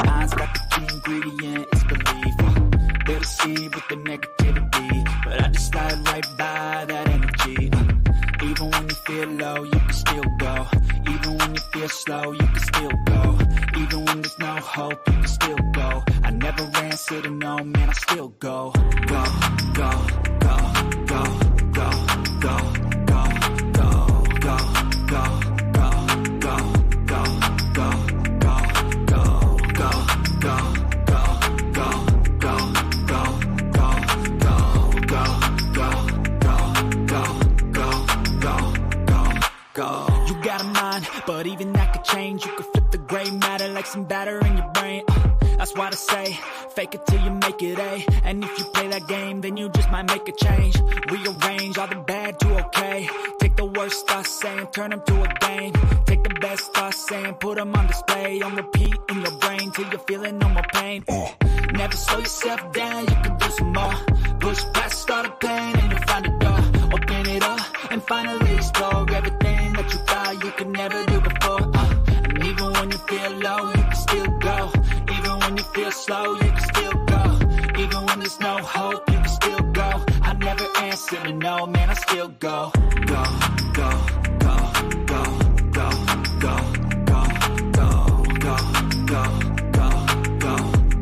Eyes got the key ingredient, it's belief. They'll deceive with the negativity, but I just slide right by that energy. Even when you feel low, you can still go. Even when you feel slow, you can still go. Even when there's no hope, you can still go. I never answer to no, man, I still go. Go, go, go, go, go, go, go, go, go, go. You got a mind, but even that could change. You could flip the gray matter like some batter in your brain. That's why I say, fake it till you make it A. And if you play that game, then you just might make a change. Rearrange all the bad to okay. Take the worst thoughts saying, turn them to a game. Take the best thoughts saying, put them on display. On repeat in your brain till you're feeling no more pain. Never slow yourself down, you can do some more. Push past all the pain and you'll find a door. Open it up and finally explore everything that you thought you could never do before. And even when you feel low, you can still go. Even when you feel slow, you can still go. Even when there's no hope, you can still go. I never answer to no, man, I still go. Go, go, go, go, go, go, go, go, go, go, go, go,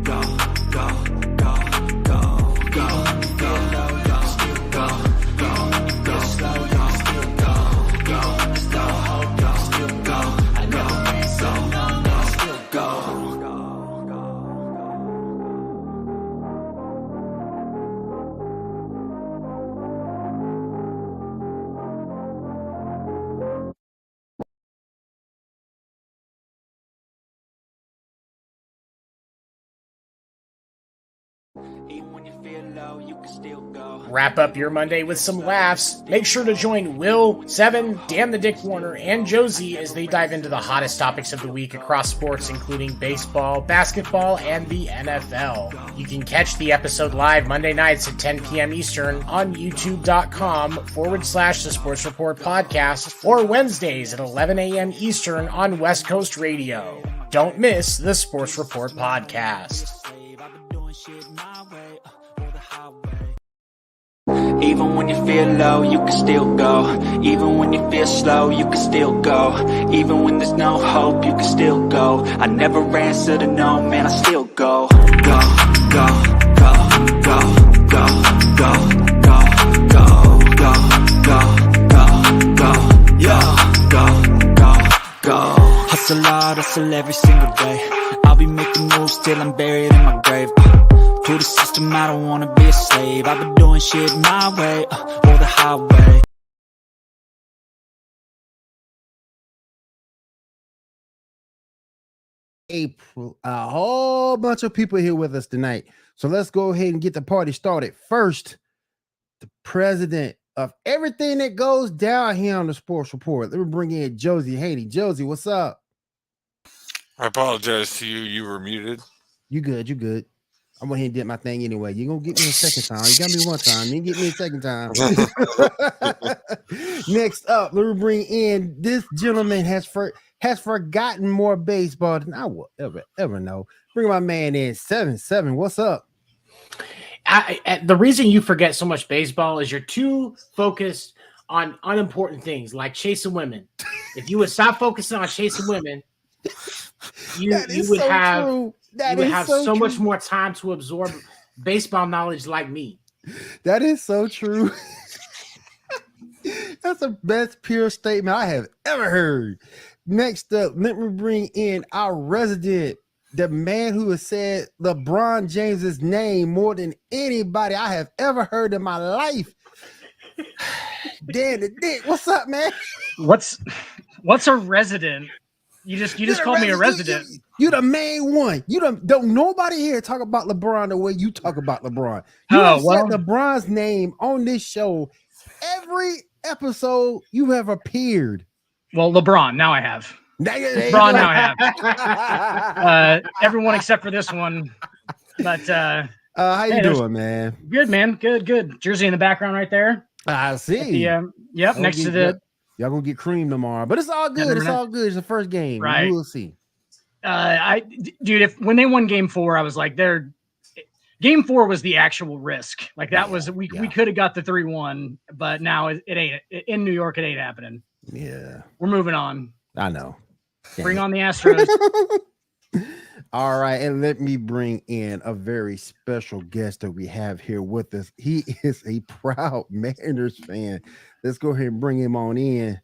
go, go, go, go. Even when you feel low, you can still go. Even when you feel slow, you can still go. Even when there's no hope, you can still go. I never answer to no, man, I still go. Even when you feel low, you can still go. Wrap up your Monday with some laughs. Make sure to join Will, Seven, Dan the Dick Werner, and Josie as they dive into the hottest topics of the week across sports, including baseball, basketball, and the NFL. You can catch the episode live Monday nights at 10 p.m. Eastern on youtube.com/The Sports Report Podcast, or Wednesdays at 11 a.m. Eastern on West Coast Radio. Don't miss the Sports Report Podcast. Even when you feel low, you can still go. Even when you feel slow, you can still go. Even when there's no hope, you can still go. I never answer to no, man, I still go. Go, go, go, go, go, go, go, go, go, go, go, go, go, go. Hustle hard, hustle every single day. I'll be making moves till I'm buried in my grave. To the system, I don't wanna be a slave. I've been doing shit my way, or the highway. A whole bunch of people here with us tonight. So let's go ahead and get the party started. First, the president of everything that goes down here on the Sports Report. Let me bring in Josie Haney. Josie, what's up? I apologize to you. You were muted. You good, you good. I'm going to did my thing anyway. You're going to get me a second time. You got me one time. You get me a second time. Next up, let me bring in this gentleman has forgotten more baseball than I will ever know. Bring my man in. 7-7. What's up? The reason you forget so much baseball is you're too focused on unimportant things like chasing women. If you would stop focusing on chasing women, you would have so much more time to absorb baseball knowledge like me. That is so true. That's the best pure statement I have ever heard. Next up, let me bring in our resident, the man who has said LeBron James's name more than anybody I have ever heard in my life. Dan the Dick, what's up, man? What's a resident? You just called me a resident. You the main one. You don't nobody here talk about LeBron the way you talk about LeBron. You have said LeBron's name on this show every episode you have appeared. Well, LeBron, now I have. LeBron, now I have. Everyone except for this one. But how you doing, man? Good, man. Good. Jersey in the background right there. I see. Yep, next to the. Y'all gonna get cream tomorrow, but it's all good. It's all good. It's the first game. Right. We'll see. Dude, when they won Game 4, I was like, Game 4 was the actual risk. Like that was we could have got the 3-1, but now it ain't. In New York, it ain't happening. Yeah, we're moving on. I know. Bring on the Astros. All right, and let me bring in a very special guest that we have here with us. He is a proud Mariners fan. Let's go ahead and bring him on in.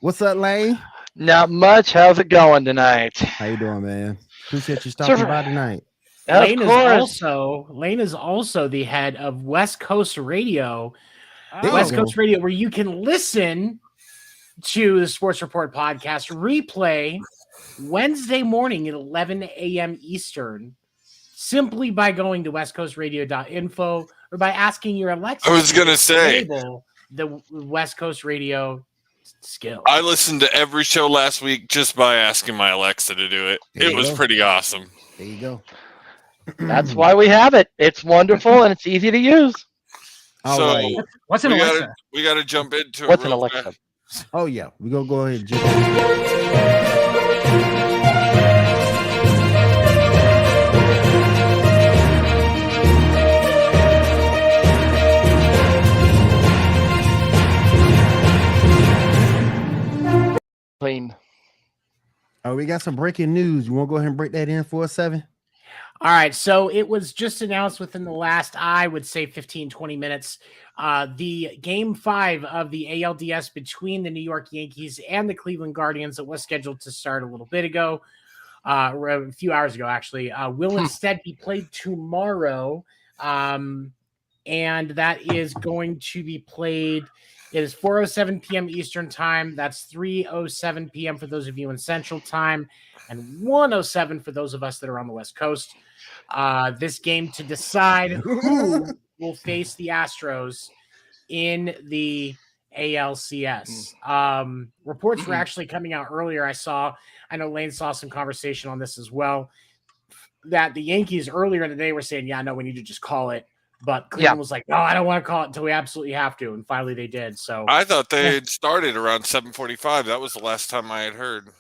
What's up, Lane? Not much. How's it going tonight? How you doing, man? Appreciate you stopping by tonight. Lane is also the head of West Coast Radio. West Coast Radio, where you can listen to the Sports Report podcast replay Wednesday morning at 11 a.m. Eastern, simply by going to westcoastradio.info or by asking your Alexa. I was going to say the West Coast Radio skill. I listened to every show last week just by asking my Alexa to do it. It was pretty awesome. There you go. That's why we have it. It's wonderful and it's easy to use. So right. What's an Alexa? We got to jump into What's it. an Alexa? Fast. Oh yeah, we gonna go ahead and jump. Clean. Oh, we got some breaking news. You want to go ahead and break that in for us, 7? All right, so it was just announced within the last, I would say, 15, 20 minutes. The Game 5 of the ALDS between the New York Yankees and the Cleveland Guardians that was scheduled to start a little bit ago, a few hours ago, actually, will instead be played tomorrow. And that is going to be played. It is 4:07 p.m. Eastern time. That's 3:07 p.m. for those of you in Central time, and 1:07 for those of us that are on the West Coast. This game to decide who will face the Astros in the ALCS. Reports were actually coming out earlier. I know Lane saw some conversation on this as well, that the Yankees earlier in the day were saying, yeah, no, we need to just call it. But Cleveland was like, no, I don't want to call it until we absolutely have to. And finally they did. So I thought they had started around 7:45. That was the last time I had heard.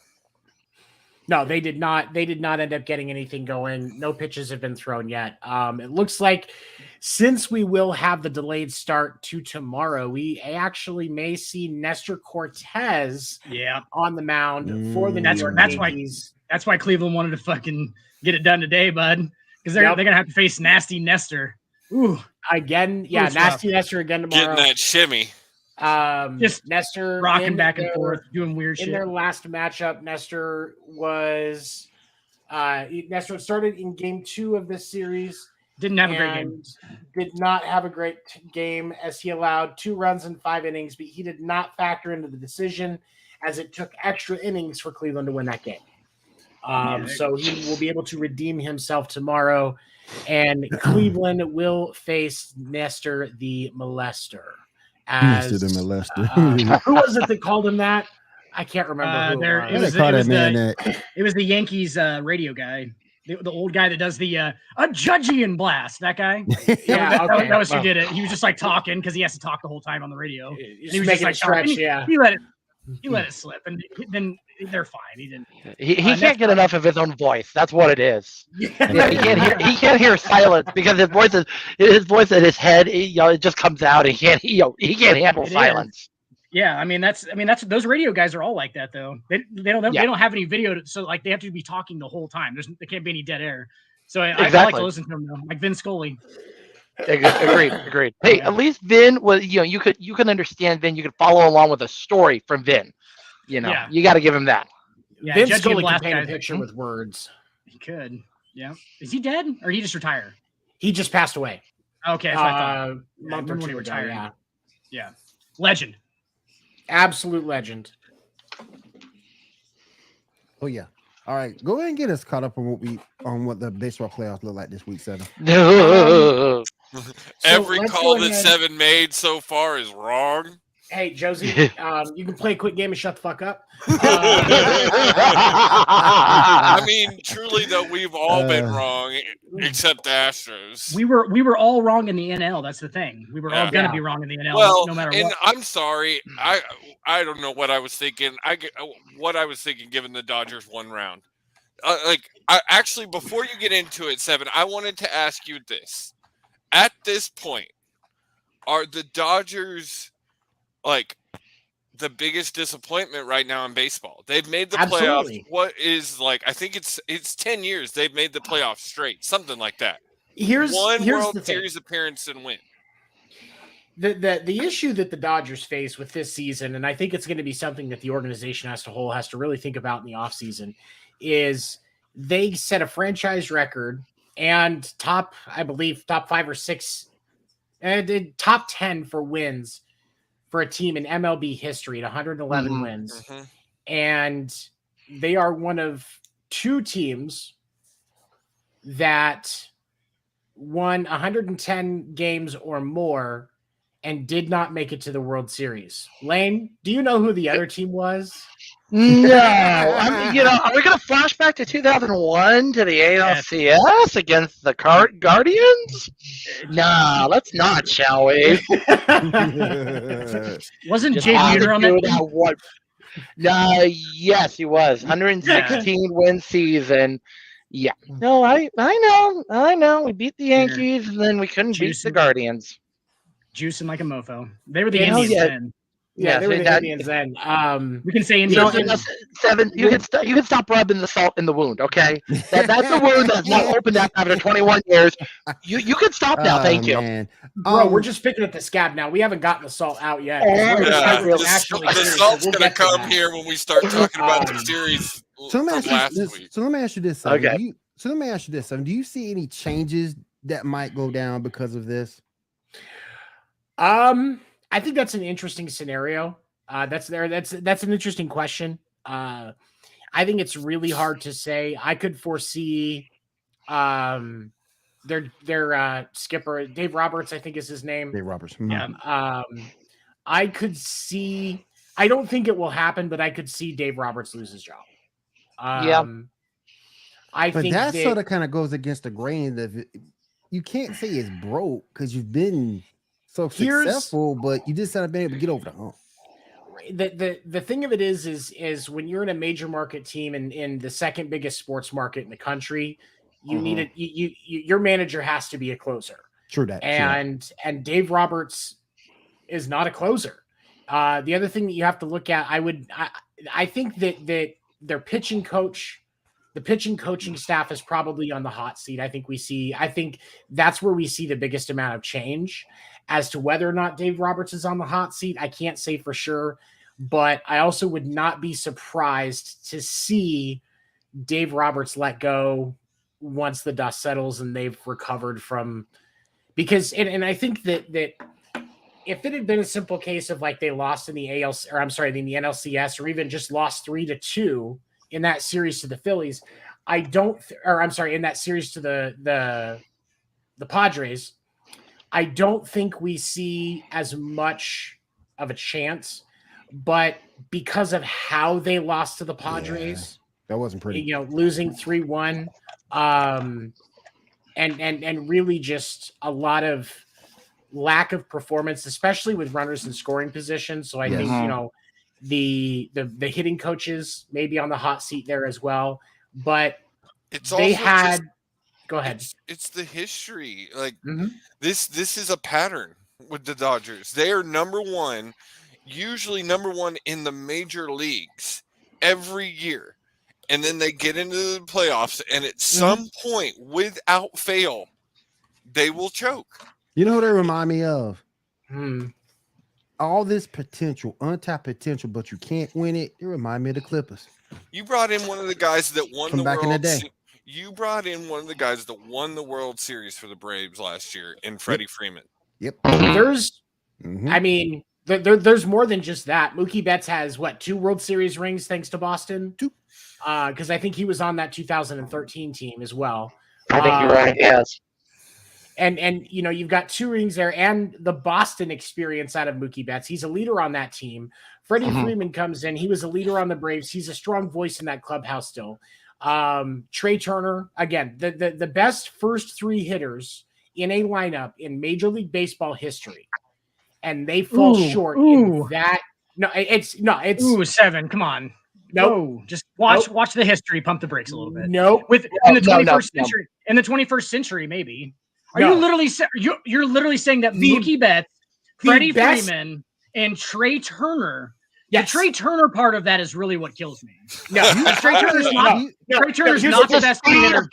No, they did not. They did not end up getting anything going. No pitches have been thrown yet. It looks like since we will have the delayed start to tomorrow, we actually may see Nestor Cortez on the mound for the New York Yankees. That's why Cleveland wanted to fucking get it done today, bud. Because they're going to have to face nasty Nestor. Ooh, again, nasty Nestor again tomorrow. Getting that shimmy. Just Nestor rocking back and forth, doing weird shit. In their last matchup, Nestor started in Game 2 of this series. Didn't have a great game. Did not have a great game as he allowed 2 runs in 5 innings, but he did not factor into the decision as it took extra innings for Cleveland to win that game. So he will be able to redeem himself tomorrow. And Cleveland will face Nestor the Molester. Nestor the Molester. Who was it that called him that? I can't remember. It was the Yankees radio guy, the old guy that does the a Judgian blast. That guy. That was who did it. He was just like talking because he has to talk the whole time on the radio. He was making a stretch. He let it slip, and then they're fine. He didn't. He can't get enough of his own voice. That's what it is. He can't hear silence because his voice in his head. It just comes out. And he can't handle silence. Yeah, I mean that's those radio guys are all like that though. They don't have any video, so like they have to be talking the whole time. There can't be any dead air. So I like to listen to them though, like Vin Scully. Agreed. Hey, at least Vin was, you can understand Vin. You could follow along with a story from Vin. You got to give him that. Yeah, Vin Scully can paint a picture with words. He could. Yeah. Is he dead or did he just retire? He just passed away. Okay, that's what I thought. Month or two retired. Yeah. Legend. Absolute legend. Oh yeah. All right, go ahead and get us caught up on what the baseball playoffs look like this week, 7. Every call that 7 made so far is wrong. Hey, Josie, you can play a quick game and shut the fuck up. I mean, truly, though, we've all been wrong except the Astros. We were all wrong in the NL. That's the thing. We were all going to be wrong in the NL, no matter what. I'm sorry. I don't know what I was thinking. What I was thinking, given the Dodgers 1 round. actually, before you get into it, Seven, I wanted to ask you this. At this point, are the Dodgers like the biggest disappointment right now in baseball? They've made the playoffs. What is I think it's 10 years they've made the playoffs straight, something like that. Here's World Series appearance and win. The issue that the Dodgers face with this season, and I think it's going to be something that the organization as a whole has to really think about in the offseason, is they set a franchise record and top 5 or 6, and top 10 for wins for a team in MLB history at 111 wins. And they are one of 2 teams that won 110 games or more and did not make it to the World Series. Lane, do you know who the other team was? No. Are we going to flash back to 2001 to the ALCS against the Guardians? No, let's not, shall we? Wasn't Jay Buhner on that one? Yes, he was. 116 win season. Yeah. No, I know. We beat the Yankees, and then we couldn't beat the Guardians. Juicing like a mofo. They were the Indians then. Yeah, they were the Indians then. We can say Indians. Seven, you can stop rubbing the salt in the wound, okay? That's a wound that's not opened up after 21 years. You can stop now, thank you. Man. Bro, we're just picking at the scab now. We haven't gotten the salt out yet. The salt's going to come here when we start talking about the series from last week. So let me ask you this. Okay. Let me ask you this. Do you see any changes that might go down because of this? I think that's an interesting scenario. That's an interesting question. I think it's really hard to say. I could foresee their skipper, Dave Roberts, I think is his name. Dave Roberts. Yeah. I could see, I don't think it will happen, but I could see Dave Roberts lose his job. I think that sort of kind of goes against the grain of it. You can't say it's broke because you've been so successful, but you just haven't been able to get over the hump. The thing of it is when you're in a major market team and in the second biggest sports market in the country, you need it. Your manager has to be a closer. True that. And Dave Roberts is not a closer. The other thing that you have to look at, I think that their pitching coach, the pitching coaching staff is probably on the hot seat. I think that's where we see the biggest amount of change. As to whether or not Dave Roberts is on the hot seat, I can't say for sure, but I also would not be surprised to see Dave Roberts let go once the dust settles and they've recovered from, because, and I think that if it had been a simple case of like they lost in the in the NLCS, or even just lost 3-2 in that series to the Phillies, in that series to the Padres, I don't think we see as much of a chance, but because of how they lost to the Padres, that wasn't pretty. Losing 3-1, and really just a lot of lack of performance, especially with runners in scoring position. So I think the hitting coaches may be on the hot seat there as well, but go ahead. It's the history. This is a pattern with the Dodgers. They are usually number one in the major leagues every year. And then they get into the playoffs, and at some point, without fail, they will choke. You know who they remind me of? All this potential, untapped potential, but you can't win it. They remind me of the Clippers. You brought in one of the guys that won From the back World in the day. You brought in one of the guys that won the World Series for the Braves last year in Freddie Freeman. Yep. There's more than just that. Mookie Betts has 2 World Series rings thanks to Boston? 2. Because I think he was on that 2013 team as well. I think you're right. Yes. And you've got 2 rings there, and the Boston experience out of Mookie Betts. He's a leader on that team. Freddie Freeman comes in. He was a leader on the Braves. He's a strong voice in that clubhouse still. Trey Turner, again, the best first 3 hitters in a lineup in Major League Baseball history, and they fall short in that. It's 7. Come on. No, just watch the history. Pump the brakes a little bit. Nope. In the 21st century. In the 21st century, maybe. Are you literally you're literally saying that Mookie Betts, Freddie Freeman, and Trey Turner? Yes. The Trey Turner part of that is really what kills me. No, Trey Turner's not. Trey Turner's not the best hitter.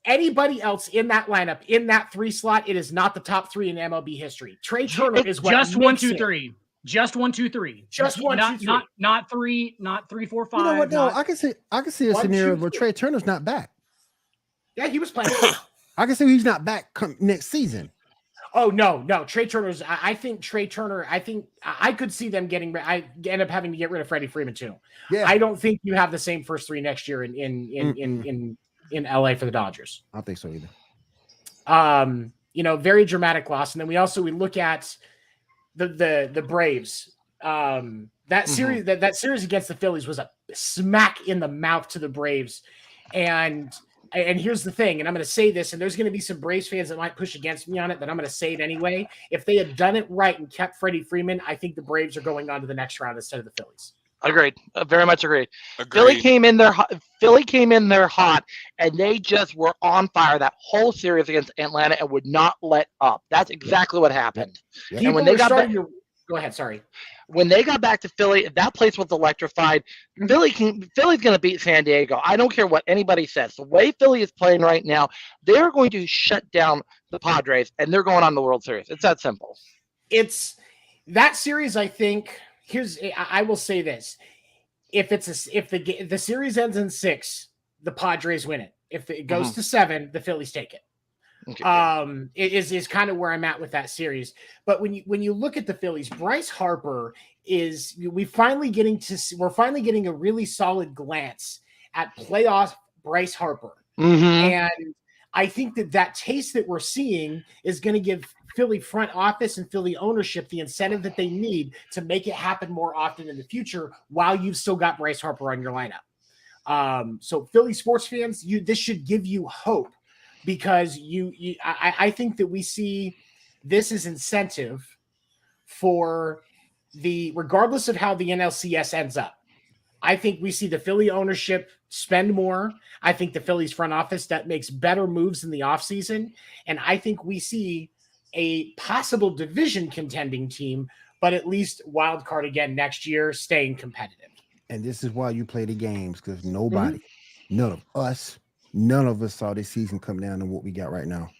Anybody else in that lineup, in that 3 slot, it is not the top 3 in MLB history. Trey Turner is what just 1, 2, 3. Just 1, 2, 3. Just 1, 2, 3. Not 3. Not 3, 4, 5. You know what? No, I can see a scenario where Trey Turner's not back. Yeah, he was playing. I can see he's not back next season. Oh no, Trey Turner's. I think Trey Turner. I think I could see them getting. I end up having to get rid of Freddie Freeman too. Yeah, I don't think you have the same first 3 next year in LA for the Dodgers. I don't think so either. Very dramatic loss, and then we look at the Braves. That series that series against the Phillies was a smack in the mouth to the Braves, and here's the thing, and I'm going to say this, and there's going to be some Braves fans that might push against me on it, but I'm going to say it anyway. If they had done it right and kept Freddie Freeman, I think the Braves are going on to the next round instead of the Phillies. Agreed. Very much agreed. Philly came in there hot, and they just were on fire that whole series against Atlanta and would not let up. That's exactly what happened. Yeah. And when they got back, go ahead. Sorry. When they got back to Philly, that place was electrified. Philly's going to beat San Diego. I don't care what anybody says. The way Philly is playing right now, they're going to shut down the Padres, and they're going on the World Series. It's that simple. It's that series. I think. I will say this: if the series ends in 6, the Padres win it. If it goes to 7, the Phillies take it. Okay. It is kind of where I'm at with that series. But when you look at the Phillies, Bryce Harper we're finally getting a really solid glance at playoff Bryce Harper. And I think that taste that we're seeing is going to give Philly front office and Philly ownership the incentive that they need to make it happen more often in the future while you've still got Bryce Harper on your lineup. So Philly sports fans, this should give you hope. Because I think that we see this as incentive for regardless of how the NLCS ends up. I think we see the Philly ownership spend more. I think the Phillies front office that makes better moves in the offseason. And I think we see a possible division contending team, but at least wild card again next year, staying competitive. And this is why you play the games, because none of us saw this season come down to what we got right now.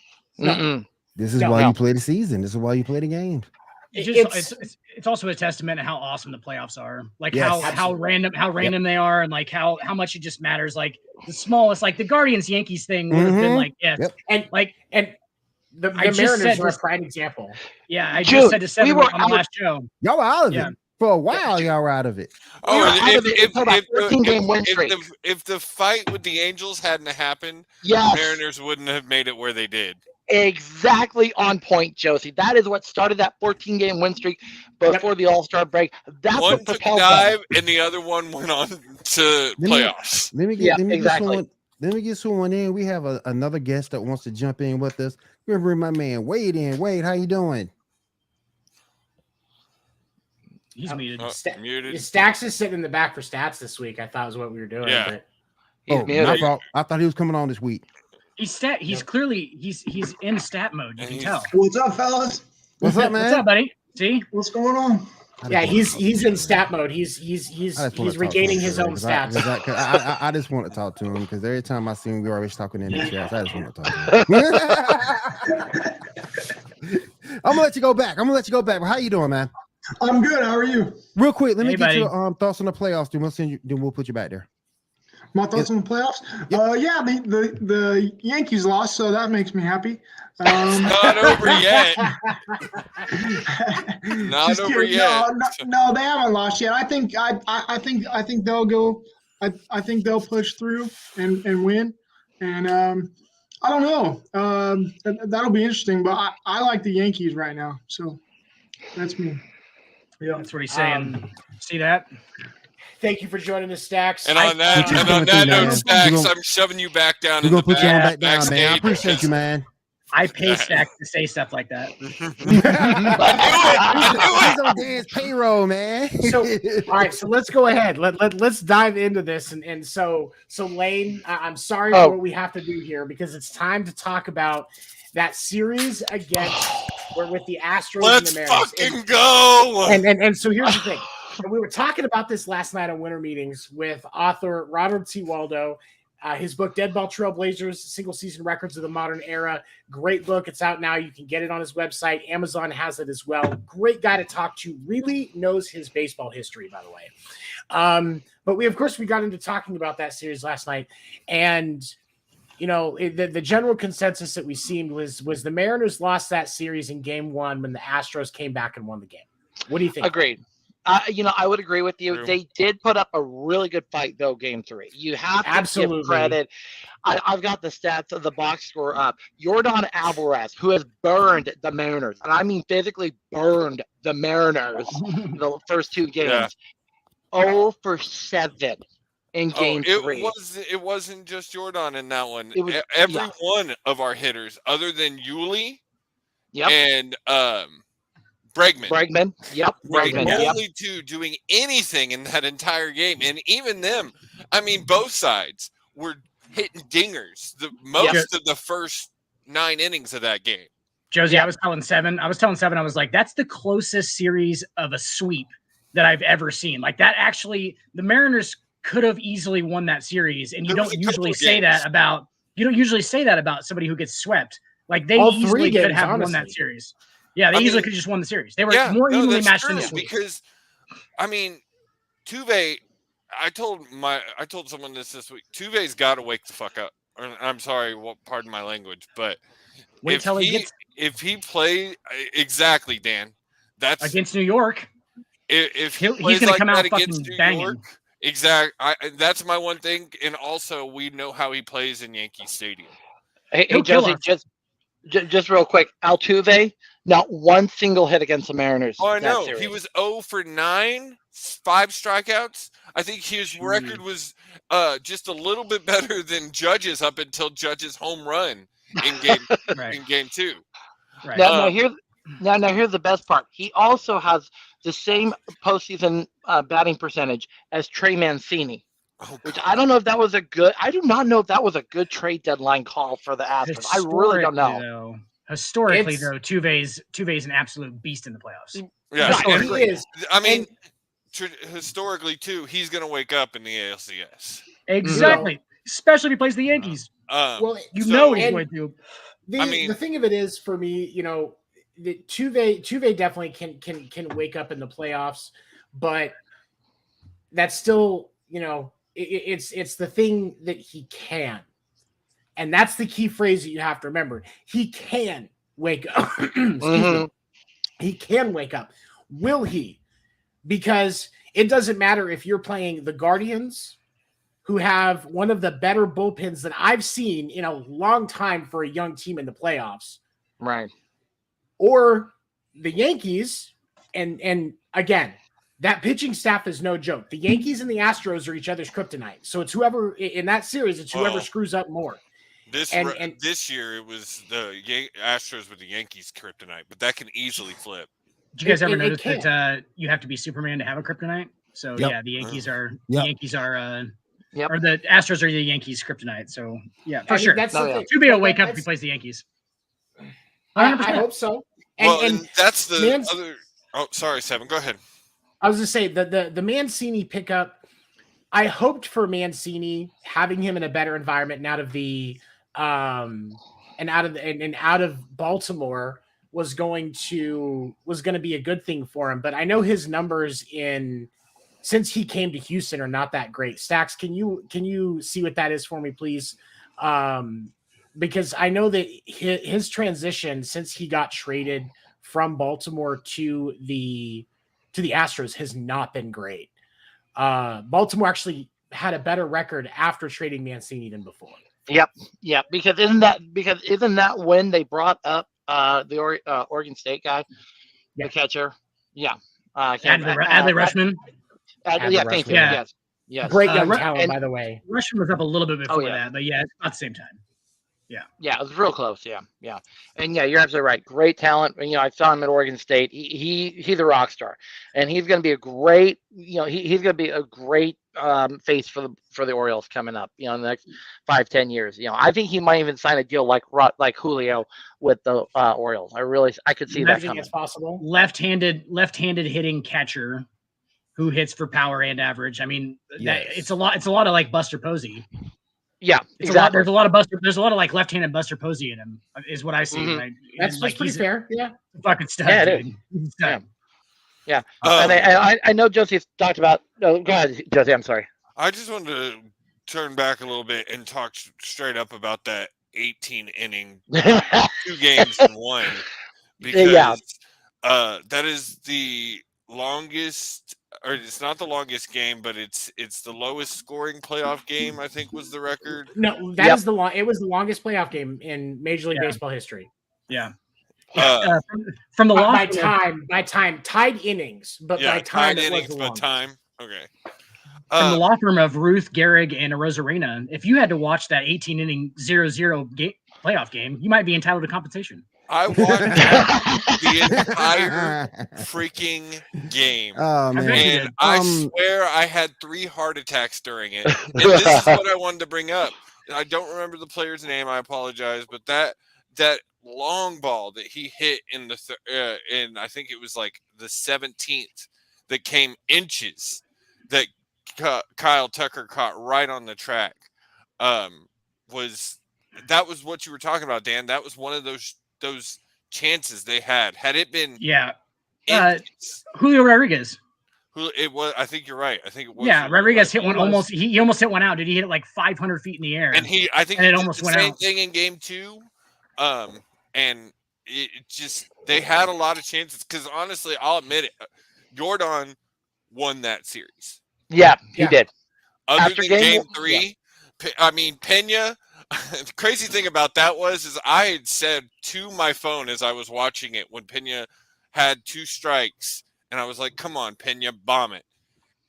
This is why you play the season. This is why you play the games. It's also a testament to how awesome the playoffs are. Like how random they are, and like how much it just matters. Like the smallest, like the Guardians Yankees thing would have been like and the Mariners are a prime example. Yeah, I just said to Seven on the last show. Y'all were out of it. For a while, y'all were out of it. If the fight with the Angels hadn't happened, the Mariners wouldn't have made it where they did. Exactly on point, Josie. That is what started that 14-game win streak before the All-Star break. That's one took a dive, and the other one went on to playoffs. Let me get someone in. We have another guest that wants to jump in with us. Remember my man Wade in. Wade, how you doing? He's muted. Muted. Stacks is sitting in the back for stats this week. I thought was what we were doing. Yeah. But my fault. I thought he was coming on this week. He's clearly in stat mode. You can tell. What's up, fellas? What's up, man? What's up, buddy? See what's going on? Yeah, he's in stat mode. He's regaining his own stats. I just want to talk to him because every time I see him, we're always talking in the chat. I just want to talk to him. I'm gonna let you go back. How you doing, man? I'm good. How are you? Real quick, let me get your thoughts on the playoffs. Then we'll put you back there. My thoughts on the playoffs? Yep. The Yankees lost, so that makes me happy. Not over yet. Not over yet. No, they haven't lost yet. I think they'll go. I think they'll push through and win. And I don't know. That'll be interesting. But I like the Yankees right now. So that's me. Yeah, that's what he's saying. See that? Thank you for joining us, Stacks. And on that note, Stacks, I'm shoving you back down. We're gonna put you on back down, man. I appreciate you, man. I pay Stack to say stuff like that. He's on Dan's payroll, man. So, all right, so let's go ahead. Let's dive into this. And so Lane, I'm sorry for what we have to do here because it's time to talk about that series with the Astros Let's and the Mariners. Fucking go. And so here's the thing. We were talking about this last night on Winter Meetings with author Ronald T. Waldo. His book, Dead Ball Trailblazers, Single Season Records of the Modern Era. Great book. It's out now. You can get it on his website. Amazon has it as well. Great guy to talk to. Really knows his baseball history, by the way. But we got into talking about that series last night. And, the general consensus that we seen was the Mariners lost that series in game 1 when the Astros came back and won the game. What do you think? Agreed. I would agree with you. True. They did put up a really good fight, though, game 3. You have to give credit. I've got the stats of the box score up. Yordan Alvarez, who has burned the Mariners, and I mean physically burned the Mariners in the first 2 games. 0 for 7 in game 3. It wasn't just Yordan in that one. It was, every one of our hitters, other than Yuli and Bregman. Yep. Bregman. Only 2 doing anything in that entire game. And even them, I mean, both sides were hitting dingers most of the first 9 innings of that game. Josie, I was telling Seven, I was like, that's the closest series of a sweep that I've ever seen. Like that actually, the Mariners could have easily won that series. And you don't usually say that about somebody who gets swept. Like they easily could have won that series. Yeah, they easily could have just won the series. They were more evenly matched than the sweep. Because, I mean, Tuve, I told someone this week. Tuve's got to wake the fuck up. I'm sorry, pardon my language, but if he plays exactly, Dan, that's against New York. If he's going to come out fucking banging. York, exactly. That's my one thing, and also we know how he plays in Yankee Stadium. Hey Josie, just real quick, Altuve, not one single hit against the Mariners. Oh, I know. He was 0 for 9, 5 strikeouts. I think his record was just a little bit better than Judge's up until Judge's home run in game 2. Right. Now here's the best part. He also has the same postseason batting percentage as Trey Mancini. Which I don't know if that was I do not know if that was a good trade deadline call for the Astros. I really don't know. Historically, though, Tuve's an absolute beast in the playoffs. Yeah, he is. I mean, historically too, he's going to wake up in the ALCS. Exactly, especially if he plays the Yankees. He's going to. The thing of it is, for me, Tuve definitely can wake up in the playoffs, but that's still, it's the thing that he can. And that's the key phrase that you have to remember. He can wake up. He can wake up. Will he? Because it doesn't matter if you're playing the Guardians, who have one of the better bullpens that I've seen in a long time for a young team in the playoffs. Right. Or the Yankees. And again, that pitching staff is no joke. The Yankees and the Astros are each other's kryptonite. So it's whoever in that series, it's whoever screws up more. This year, it was the Astros with the Yankees kryptonite, but that can easily flip. Did you guys ever notice that you have to be Superman to have a kryptonite? So the Yankees are or the Astros are the Yankees kryptonite. So for sure. That's Tuve will wake up if he plays the Yankees. I hope so. And that's the other. Oh, sorry, Seven. Go ahead. I was going to say the Mancini pickup. I hoped for Mancini, having him in a better environment and out of the out of Baltimore was going to be a good thing for him. But I know his numbers since he came to Houston are not that great. Stacks, can you see what that is for me, please? Because I know that his transition since he got traded from Baltimore to the Astros has not been great. Baltimore actually had a better record after trading Mancini than before. Yep. Because isn't that when they brought up the Oregon State guy, the catcher? Yeah. Adley Rushman. Thank you. Yes. Great young talent, by the way. Rushman was up a little bit before that, but it's about the same time. Yeah, it was real close. Yeah. And yeah, you're absolutely right. Great talent. And, I saw him at Oregon State. He's a rock star, and he's going to be a great. He's going to be a great face for the Orioles coming up. In the next 5-10 years. I think he might even sign a deal like Julio with the Orioles. I could see that coming. It's possible. Left-handed hitting catcher who hits for power and average. I mean, it's a lot. It's a lot of like Buster Posey. Yeah, exactly. There's a lot of like left-handed Buster Posey in him, is what I see. Mm-hmm. That's like, pretty fair. Yeah, fucking stud. Yeah, it is. Yeah. And I know Josie's talked about. No, go ahead, Josie. I'm sorry. I just wanted to turn back a little bit and talk straight up about that 18 inning, 2 games in 1, because that is the longest. Or it's not the longest game, but it's the lowest scoring playoff game, I think, was the record. No, that is it was the longest playoff game in Major League Baseball history. Yeah. From the by time tied innings, but by time tied innings, but time. Okay. From the law firm of Ruth, Gehrig, and Rosarena, if you had to watch that 18 inning 0-0 playoff game, you might be entitled to compensation. I watched the entire freaking game. Oh, man. And I swear I had 3 heart attacks during it. And this is what I wanted to bring up. I don't remember the player's name. I apologize. But that long ball that he hit in in I think it was like the 17th that came inches that Kyle Tucker caught right on the track was what you were talking about, Dan. That was one of those chances they had it been Julio Rodriguez. It was. I think you're right. I think it was. Yeah, Rodriguez hit one almost. He almost hit one out. Did he hit it like 500 feet in the air? And I think it almost went out. Same thing in game 2. And it just they had a lot of chances because honestly, I'll admit it, Jordan won that series. Yeah, he did. Other than game 3, I mean Pena. The crazy thing about that is I had said to my phone as I was watching it when Pena had 2 strikes, and I was like, come on, Pena, bomb it.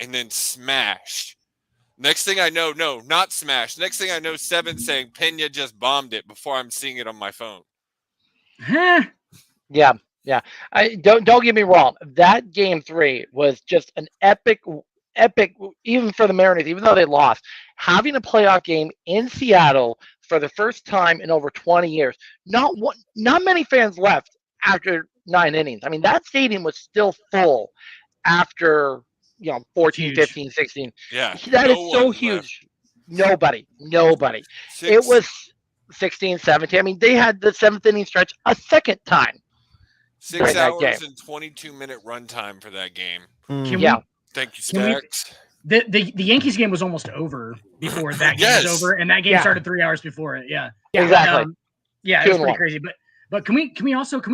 And then smashed. Next thing I know, no, not smashed. Next thing I know, 7 saying Pena just bombed it before I'm seeing it on my phone. Yeah. I don't get me wrong. That game 3 was just an epic, even for the Mariners, even though they lost. Having a playoff game in Seattle for the first time in over 20 years. Not many fans left after 9 innings. I mean, that stadium was still full after 14, 15, 16. Yeah, that is so huge. Left. Nobody. It was 16, 17. I mean, they had the 7th inning stretch a second time. 6 hours and 22-minute runtime for that game. Thank you, Stacks. The Yankees game was almost over before that game was over, and that game started 3 hours before it. Yeah, exactly. It was pretty crazy. But can we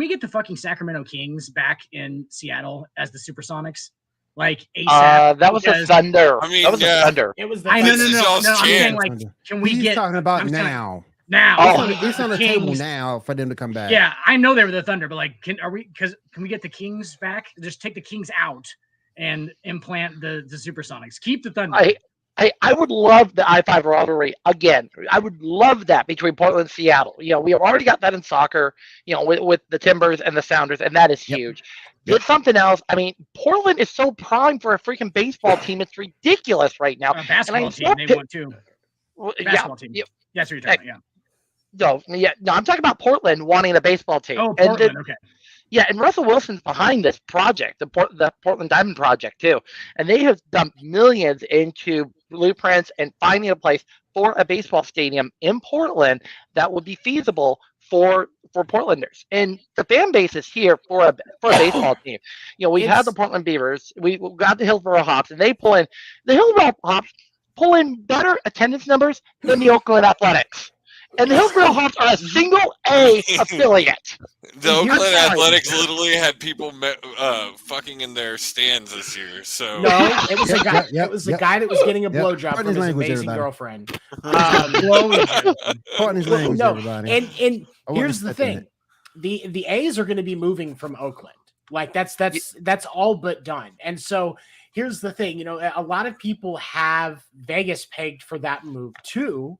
get the fucking Sacramento Kings back in Seattle as the Supersonics? Like ASAP. That was the Thunder. I mean, that was the Thunder. It was the no. I'm saying, like, can we He's talking about now. Now it's on the table now for them to come back. Yeah, I know they were the Thunder, but like, can we get the Kings back? Just take the Kings out and implant the Supersonics. Keep the Thunder. I would love the I-5 rivalry again. I would love that between Portland and Seattle. We have already got that in soccer, with the Timbers and the Sounders, and that is huge. Get something else. I mean, Portland is so primed for a freaking baseball team. It's ridiculous right now. Basketball team, they won too. Basketball team. That's what you're talking about, No, I'm talking about Portland wanting a baseball team. Oh, Portland, okay. Yeah, and Russell Wilson's behind this project, the Portland Diamond Project, too. And they have dumped millions into blueprints and finding a place for a baseball stadium in Portland that would be feasible for Portlanders. And the fan base is here for a baseball team. We have the Portland Beavers. We got the Hillsborough Hops, and the Hillsborough Hops pull in better attendance numbers than the Oakland Athletics. And the Hillsborough Hops are a single A affiliate. The Oakland Athletics literally had people fucking in their stands this year. So no, it was a guy. It was a guy that was getting a blowjob from his amazing girlfriend. Courtney's language, everybody. And here's the thing: the A's are going to be moving from Oakland. Like that's all but done. And so here's the thing. A lot of people have Vegas pegged for that move too,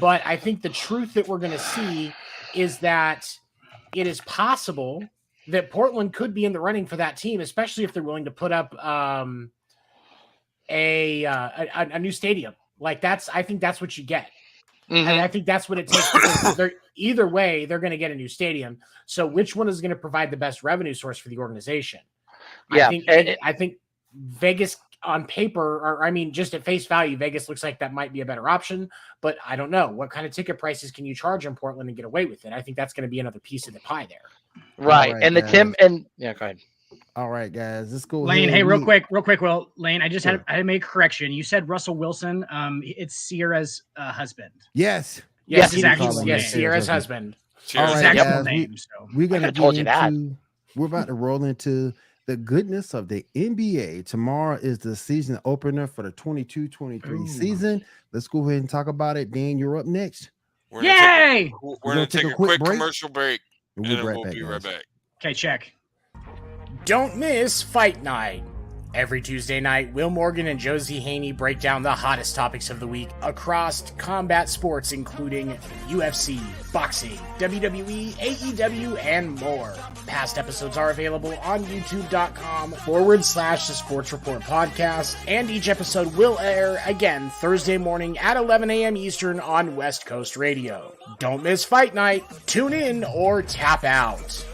but I think the truth that we're going to see is that it is possible that Portland could be in the running for that team, especially if they're willing to put up a new stadium. Like I think that's what you get. Mm-hmm. And I think that's what it takes. Either way, they're going to get a new stadium. So which one is going to provide the best revenue source for the organization? Yeah. I think Vegas on paper, or I mean, just at face value, Vegas looks like that might be a better option, but I don't know. What kind of ticket prices can you charge in Portland and get away with it? I think that's going to be another piece of the pie there. Right. And the Tim and go ahead. All right, guys, let's go. Lane, hey, real quick. Well, Lane, I just had to make a correction. You said Russell Wilson. It's Sierra's husband. Yes, his actual name. Sierra's husband. All right, actual guys, name. we're gonna we're about to roll into the goodness of the NBA. Tomorrow is the season opener for the 22-23 season. Let's go ahead and talk about it. Dan, you're up next. Yay! We're gonna take a quick commercial break, and then we'll be right back. Okay, check. Don't miss Fight Night. Every Tuesday night, Will Morgan and Josie Haney break down the hottest topics of the week across combat sports, including UFC, boxing, WWE, AEW, and more. Past episodes are available on youtube.com/The Sports Report Podcast, and each episode will air again Thursday morning at 11 a.m. Eastern on West Coast Radio. Don't miss Fight Night. Tune in or tap out.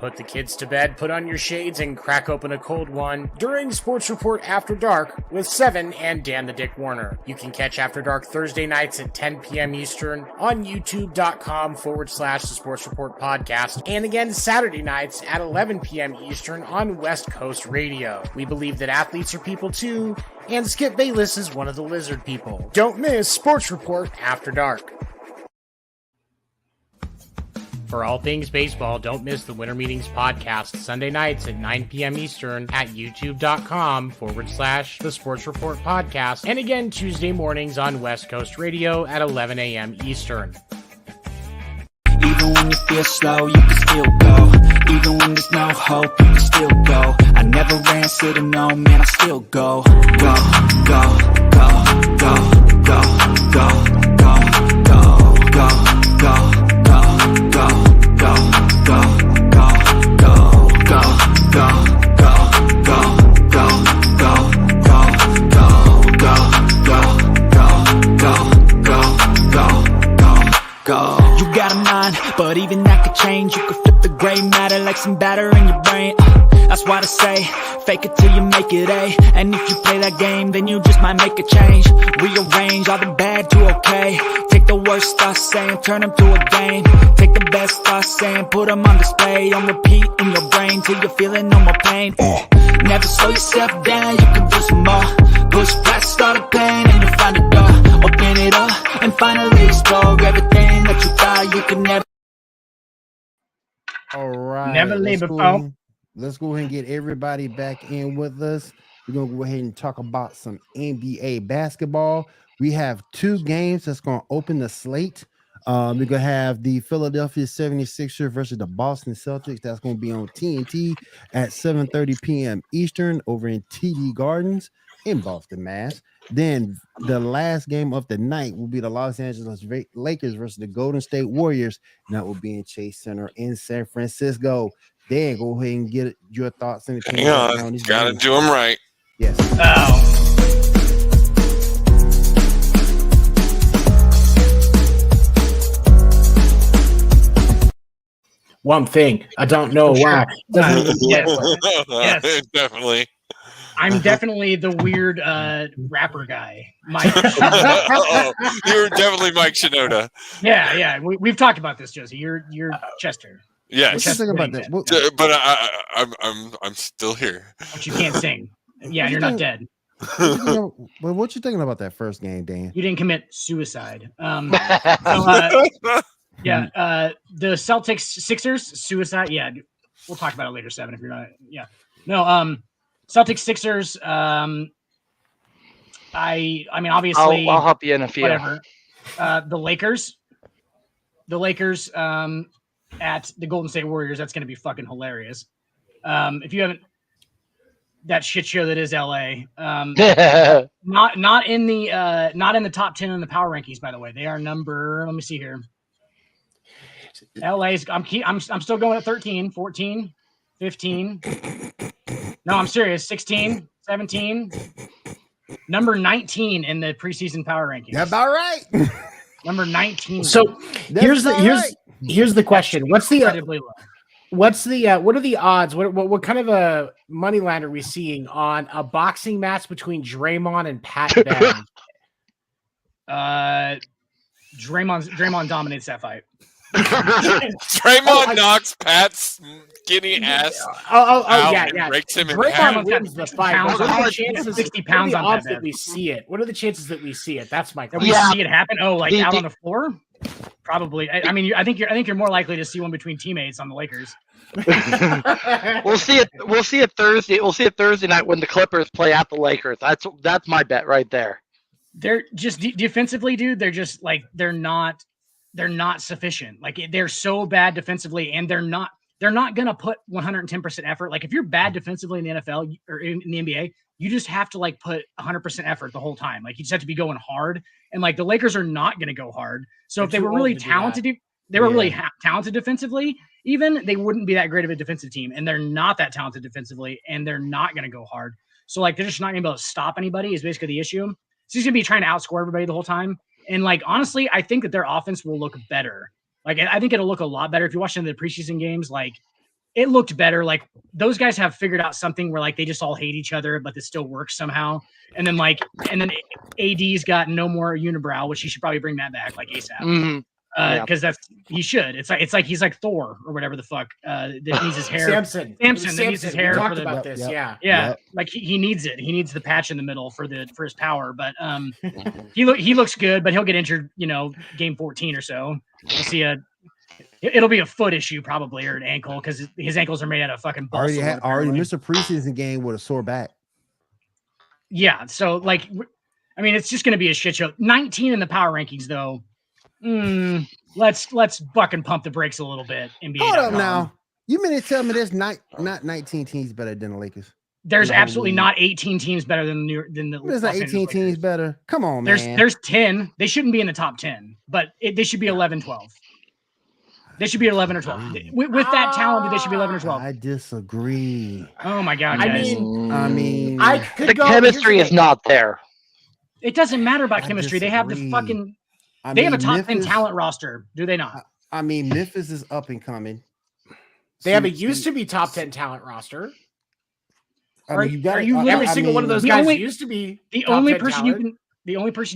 Put the kids to bed, put on your shades, and crack open a cold one during Sports Report After Dark with Seven and Dan the Dick Werner. You can catch After Dark Thursday nights at 10 p.m. Eastern on youtube.com/The Sports Report Podcast, and again Saturday nights at 11 p.m. Eastern on West Coast Radio. We believe that athletes are people too, and Skip Bayless is one of the lizard people. Don't miss Sports Report After Dark. For all things baseball, don't miss the Winter Meetings podcast Sunday nights at 9 p.m. Eastern at youtube.com/The Sports Report Podcast, and again Tuesday mornings on West Coast Radio at 11 a.m. Eastern. Even when you feel slow, you can still go. Even when there's no hope, you can still go. I never ran, said no, man, I still go. Go, go, go, go, go, go, go, go, go, go. You got a mind, but even that could change. You could flip the gray matter like some batter in your brain. That's why I say, fake it till you make it A. And if you play that game, then you just might make a change. Rearrange all the bad to okay. Take the worst thoughts saying, turn them to a game. Take the best thoughts saying, put them on display. On repeat in your brain till you're feeling no more pain. Never slow yourself down, you can do some more. Push past all the pain and you find a door. Open it up and finally explore everything that you thought you could never. All right. Never leave it out. Let's go ahead and get everybody back in with us. We're going to go ahead and talk about some NBA basketball. We have two games that's going to open the slate. We're going to have the Philadelphia 76ers versus the Boston Celtics. That's going to be on TNT at 7:30 p.m. Eastern over in TD Gardens in Boston, Mass. Then the last game of the night will be the Los Angeles Lakers versus the Golden State Warriors. And that will be in Chase Center in San Francisco. Dan, go ahead and get your thoughts and opinions. Hang on, gotta do them right. Yes. One thing, I don't know why. Yes, definitely. I'm definitely the weird rapper guy, Mike. You're definitely Mike Shinoda. Yeah. We've talked about this, Josie. You're Chester. Yes. What you think about that? But I'm still here. But you can't sing. Yeah, you're not dead. But what you thinking about that first game, Dan? You didn't commit suicide. The Celtics Sixers suicide. Yeah, we'll talk about it later. 7 if you're not. Yeah, no. Celtics Sixers. I mean, obviously, I'll help you in a few. Whatever. The Lakers. At the Golden State Warriors. That's going to be fucking hilarious. If you haven't that shit show that is LA. Not in the top 10 in the power rankings, by the way. They are number, let me see here. LA's I'm still going at 13, 14, 15. No, I'm serious. 16, 17. Number 19 in the preseason power rankings. That's about right. Number 19. So here's the question. What's the what are the odds? What kind of a money line are we seeing on a boxing match between Draymond and Pat Bev? Draymond dominates that fight. Draymond knocks Pat's skinny ass out and breaks him in half. Draymond wins the fight. What are the chances? 60 pounds on odds that we see it? What are the chances that we see it? That's my question. We see it happen. Oh, like out on the floor? Probably. I mean, I think you're more likely to see one between teammates on the Lakers. We'll see it Thursday. We'll see it Thursday night when the Clippers play at the Lakers. That's my bet right there. They're just defensively, dude. They're just like they're not sufficient. Like they're so bad defensively, and they're not gonna put 110% effort. Like if you're bad defensively in the NFL or in the NBA, you just have to like put 100% effort the whole time. Like you just have to be going hard. And like the Lakers are not gonna go hard. So if they were really talented, really talented defensively, even they wouldn't be that great of a defensive team. And they're not that talented defensively, and they're not gonna go hard. So like they're just not gonna be able to stop anybody. Is basically the issue. So he's gonna be trying to outscore everybody the whole time. And like honestly, I think that their offense will look better. Like I think it'll look a lot better if you watch the preseason games. Like it looked better. Like those guys have figured out something where like they just all hate each other, but it still works somehow. And then AD's got no more unibrow, which he should probably bring that back like ASAP. Because he should. It's like he's like Thor or whatever the fuck that needs his hair. Samson that needs his hair. We talked about this. Like he needs it. He needs the patch in the middle for his power. But he looks good, but he'll get injured. Game 14 or so. We'll see it'll be a foot issue probably or an ankle because his ankles are made out of fucking balsa. Already missed a preseason game with a sore back. Yeah. So like, I mean, it's just going to be a shit show. 19 in the power rankings though. Let's fucking pump the brakes a little bit. NBA. Hold up now. You mean to tell me there's not 19 teams better than the Lakers? There's absolutely not 18 teams better than the. There's not 18 teams better. Come on, man. There's 10. They shouldn't be in the top 10, but they should be 11, 12. They should be 11 or 12. With that talent, they should be 11 or 12. I disagree. Oh my god, guys. I mean, the chemistry is not there. It doesn't matter about chemistry. They have the fucking. They have a top 10 talent roster, do they not? I mean, Memphis is up and coming. They have a used to be top 10 talent roster. Every single one of those guys used to be the only person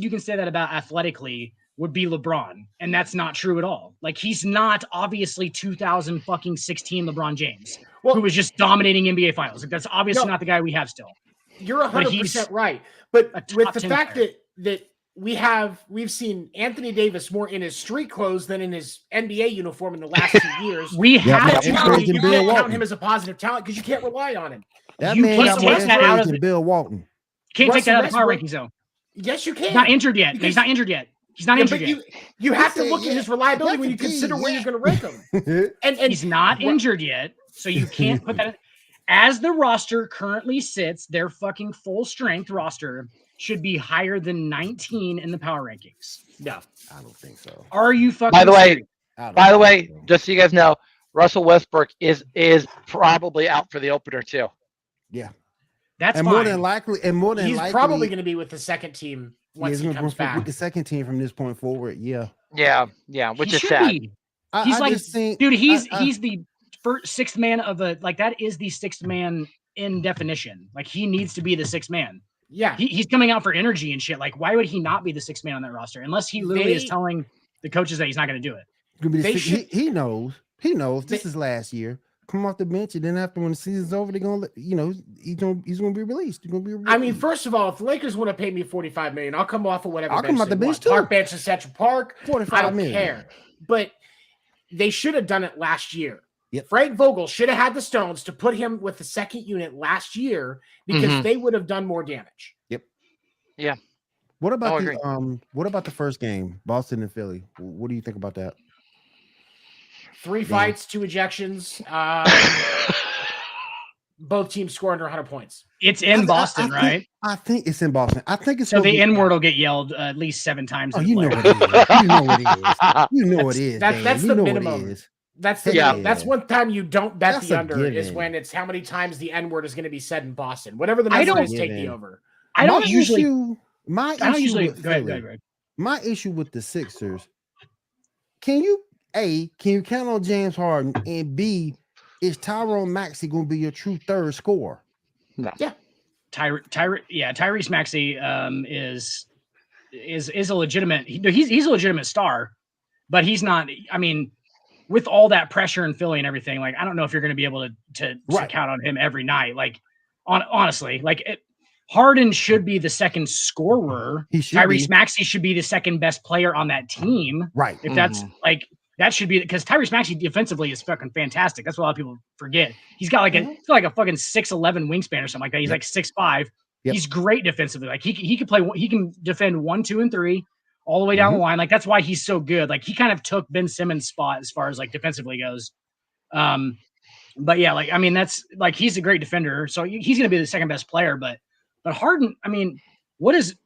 you can say that about athletically would be LeBron, and that's not true at all. Like he's not obviously 2016 LeBron James, who was just dominating NBA finals. Like that's obviously not the guy we have still. You're 100% right, but with the fact that we've seen Anthony Davis more in his street clothes than in his NBA uniform in the last 2 years. You can't count him as a positive talent because you can't rely on him. That man got more experience than Bill Walton. Can't take that out of power rankings though. Yes, you can. He's not injured yet. He's not injured yet. You have to look at his reliability when you consider where you're going to rank him. And he's not injured yet, so you can't put that in. As the roster currently sits, their fucking full strength roster should be higher than 19 in the power rankings. No, I don't think so. Are you fucking By the way, just so you guys know, Russell Westbrook is probably out for the opener too. Yeah. That's fine. More than likely, he's probably going to be with the second team once he comes back. With the second team from this point forward, yeah, which is sad. He's the sixth man of that is the sixth man in definition. Like he needs to be the sixth man. Yeah, he's coming out for energy and shit. Like, why would he not be the sixth man on that roster unless he literally is telling the coaches that he's not going to do it? He knows. He knows this is last year. Come off the bench, and then after when the season's over, they're gonna he's gonna be released. I mean, first of all, if the Lakers want to pay me $45 million, I'll come off of whatever. I'll come off the bench too. Park bench in Central Park. $45 million. Care. But they should have done it last year. Yep. Frank Vogel should have had the stones to put him with the second unit last year because they would have done more damage. Yep. Yeah. What about the first game, Boston and Philly? What do you think about that? 3 fights, 2 ejections. both teams score under 100 points. It's in Boston, right? I think it's in Boston. I think it's so the N word will get yelled at least 7 times. Oh, you know what it is. You know what it is. You know what it is. That's the minimum. That's the that's one time you don't bet the under is when it's how many times the N word is going to be said in Boston. Whatever the number is, take the over. I don't usually. Go ahead. My issue with the Sixers. Can you count on James Harden, and B, is Tyrone Maxey going to be your true third scorer? No. Yeah. Tyrese Maxey is a legitimate. He's a legitimate star, but he's not. I mean, with all that pressure in Philly and everything, like I don't know if you're going to be able to count on him every night. Like honestly, Harden should be the second scorer. Tyrese Maxey should be the second best player on that team. Right. If that's that should be because Tyrese Maxey defensively is fucking fantastic. That's what a lot of people forget. He's got like a fucking 6'11" wingspan or something like that. He's like 6'5". Yep. He's great defensively. Like he can play. He can defend 1, 2, and 3 all the way down the line. Like that's why he's so good. Like he kind of took Ben Simmons' spot as far as like defensively goes. But yeah, like I mean that's like he's a great defender. So he's going to be the second best player. But Harden, I mean, what is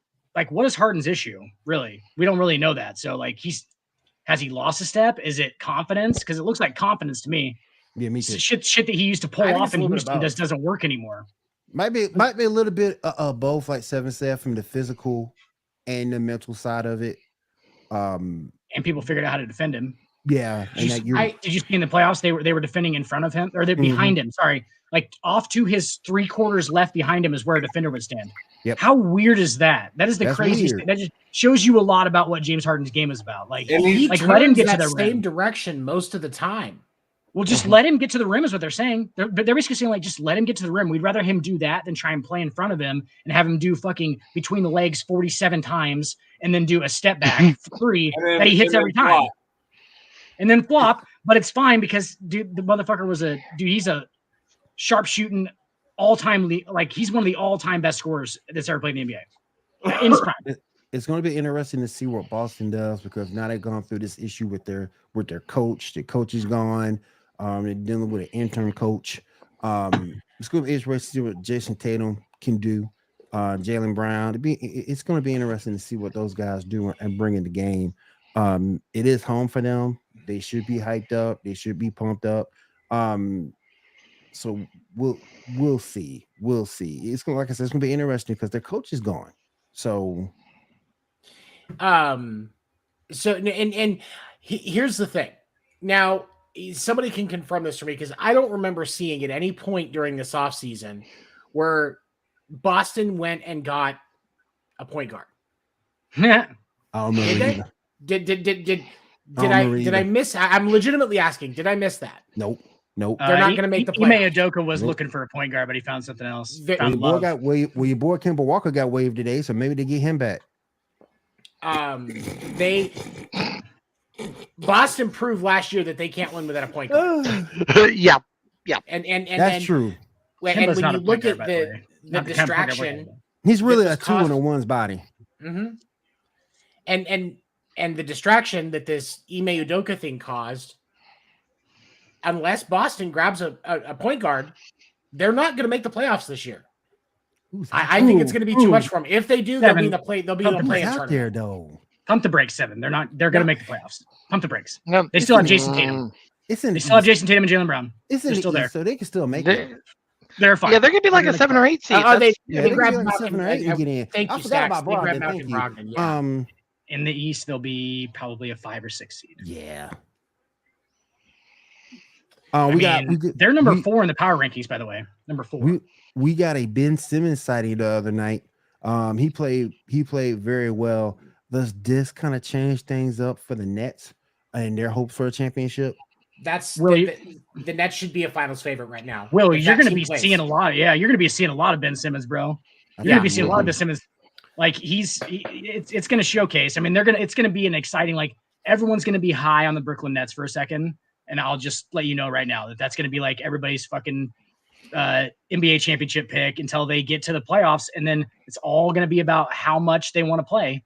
Harden's issue really? We don't really know that. So like has he lost a step? Is it confidence? Because it looks like confidence to me. Yeah, me too. Shit that he used to pull off in Houston just doesn't work anymore. Might be a little bit of both, like Seven said, from the physical and the mental side of it. And people figured out how to defend him. Yeah. Did you see in the playoffs they were defending in front of him or they're behind him? Sorry, like off to his 3 quarters left behind him is where a defender would stand. Yep. How weird is that? That is the craziest thing. That just shows you a lot about what James Harden's game is about. Like, let him get to the same direction most of the time. Well, just let him get to the rim is what they're saying. They're basically saying like, just let him get to the rim. We'd rather him do that than try and play in front of him and have him do fucking between the legs 47 times and then do a step back 3 that he hits every time. And then flop, but it's fine because dude, the motherfucker he's a sharpshooting all-time like he's one of the all-time best scorers that's ever played in the NBA. In his prime. It's going to be interesting to see what Boston does because now they've gone through this issue with their coach. The coach is gone. They're dealing with an interim coach. It's going to be interesting to see what Jason Tatum can do. Jaylen Brown. It's going to be interesting to see what those guys do and bring in the game. It is home for them. They should be hyped up. They should be pumped up. So we'll see. We'll see. It's going, like I said, it's going to be interesting because their coach is gone. So, here's the thing. Now, somebody can confirm this for me because I don't remember seeing at any point during this offseason where Boston went and got a point guard. I don't remember. Did I miss? I'm legitimately asking. Did I miss that? Nope. They're not going to make the playoffs. playoffs. Ime Udoka was looking for a point guard, but he found something else. Your boy Kemba Walker got waived today, so maybe they get him back. Boston proved last year that they can't win without a point guard. Yeah. And that's true. And when you look at the distraction, he's really a 2-in-1's body. Mm-hmm. And the distraction that this Ime Udoka thing caused, unless Boston grabs a point guard, they're not going to make the playoffs this year. I think it's going to be too much for them. If they do, they'll be in the play. They'll be in the play out there though. Pump the brakes, 7. They're going to make the playoffs. Pump the brakes. No, they still have Jason Tatum. They still have Jason Tatum and Jaylen Brown. They're still there, so they can still make it. They're fine. Yeah, they're going to be like a 7 or 8 seed. They grabbed like 7 or 8 and get in. Thank you, forgot about Brogdon. Thank you. Yeah. In the East, they'll be probably a 5 or 6 seed. Yeah. They're number 4 in the power rankings, by the way. Number 4. We got a Ben Simmons sighting the other night. He played very well. Does this kind of change things up for the Nets and their hopes for a championship? That's the Nets should be a finals favorite right now. Will, you're going to be seeing a lot. Yeah, you're going to be seeing a lot of Ben Simmons, bro. You're going to be seeing a lot of Ben Simmons. Like it's going to showcase. I mean, it's going to be an exciting. Like everyone's going to be high on the Brooklyn Nets for a second, and I'll just let you know right now that's going to be like everybody's fucking NBA championship pick until they get to the playoffs, and then it's all going to be about how much they want to play.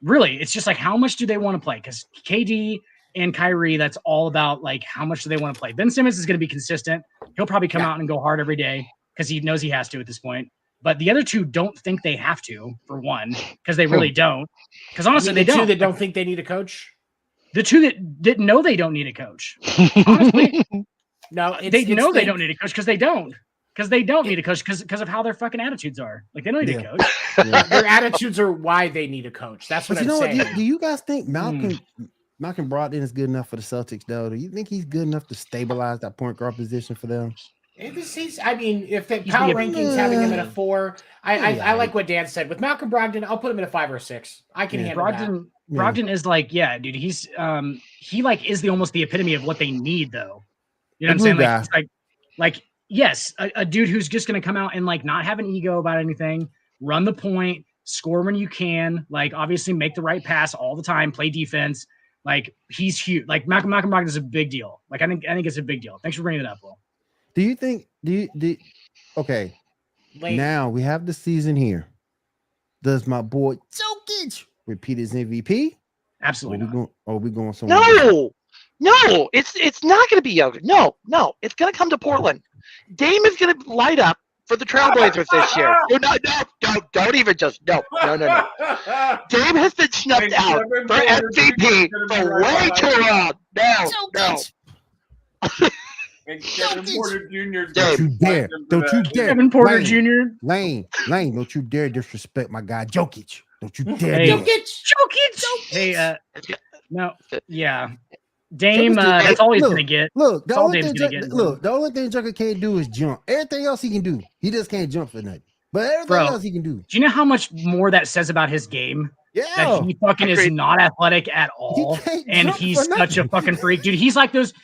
Really, it's just like how much do they want to play? Because KD and Kyrie, that's all about like how much do they want to play. Ben Simmons is going to be consistent. He'll probably come out and go hard every day. because he knows he has to at this point. But the other two don't think they have to, for one, because they really don't. Because honestly, they don't. Two that don't think they need a coach. The two that didn't know they don't need a coach. Honestly, no, they know they don't need a coach because they don't. Because they don't need a coach because of how their fucking attitudes are. Like they don't need a coach. Their attitudes are why they need a coach. That's what I'm saying. Do you guys think Malcolm Brogdon is good enough for the Celtics, though? Do you think he's good enough to stabilize that point guard position for them? I mean, if the power rankings having him at a 4, I like what Dan said. With Malcolm Brogdon, I'll put him at a 5 or 6. I can handle that. Brogdon is like, dude, he's he like is almost the epitome of what they need, though. You know what I'm saying? Like yes, a dude who's just gonna come out and like not have an ego about anything, run the point, score when you can, like obviously make the right pass all the time, play defense. Like he's huge. Like Malcolm Brogdon is a big deal. Like I think it's a big deal. Thanks for bringing it up, Will. Do you think? Okay. Now we have the season here. Does my boy Jokic repeat his MVP? Absolutely. Are we going somewhere? No, it's not going to be Jokic. No, it's going to come to Portland. Dame is going to light up for the Trailblazers this year. Don't even just no. Dame has been snubbed out for MVP for way too long. No. And Kevin Porter Jr. Don't you dare. Kevin Porter Jr. Lane, don't you dare disrespect my guy Jokic. Don't you dare. Hey, Jokic. Hey, no, yeah. Dame, that's all he's going to get. Look, the only thing Joker can't do is jump. Everything else he can do. He just can't jump for nothing. But everything else he can do. Do you know how much more that says about his game? Yeah. That he fucking is not athletic at all. And he's such a fucking freak. Dude, he's like those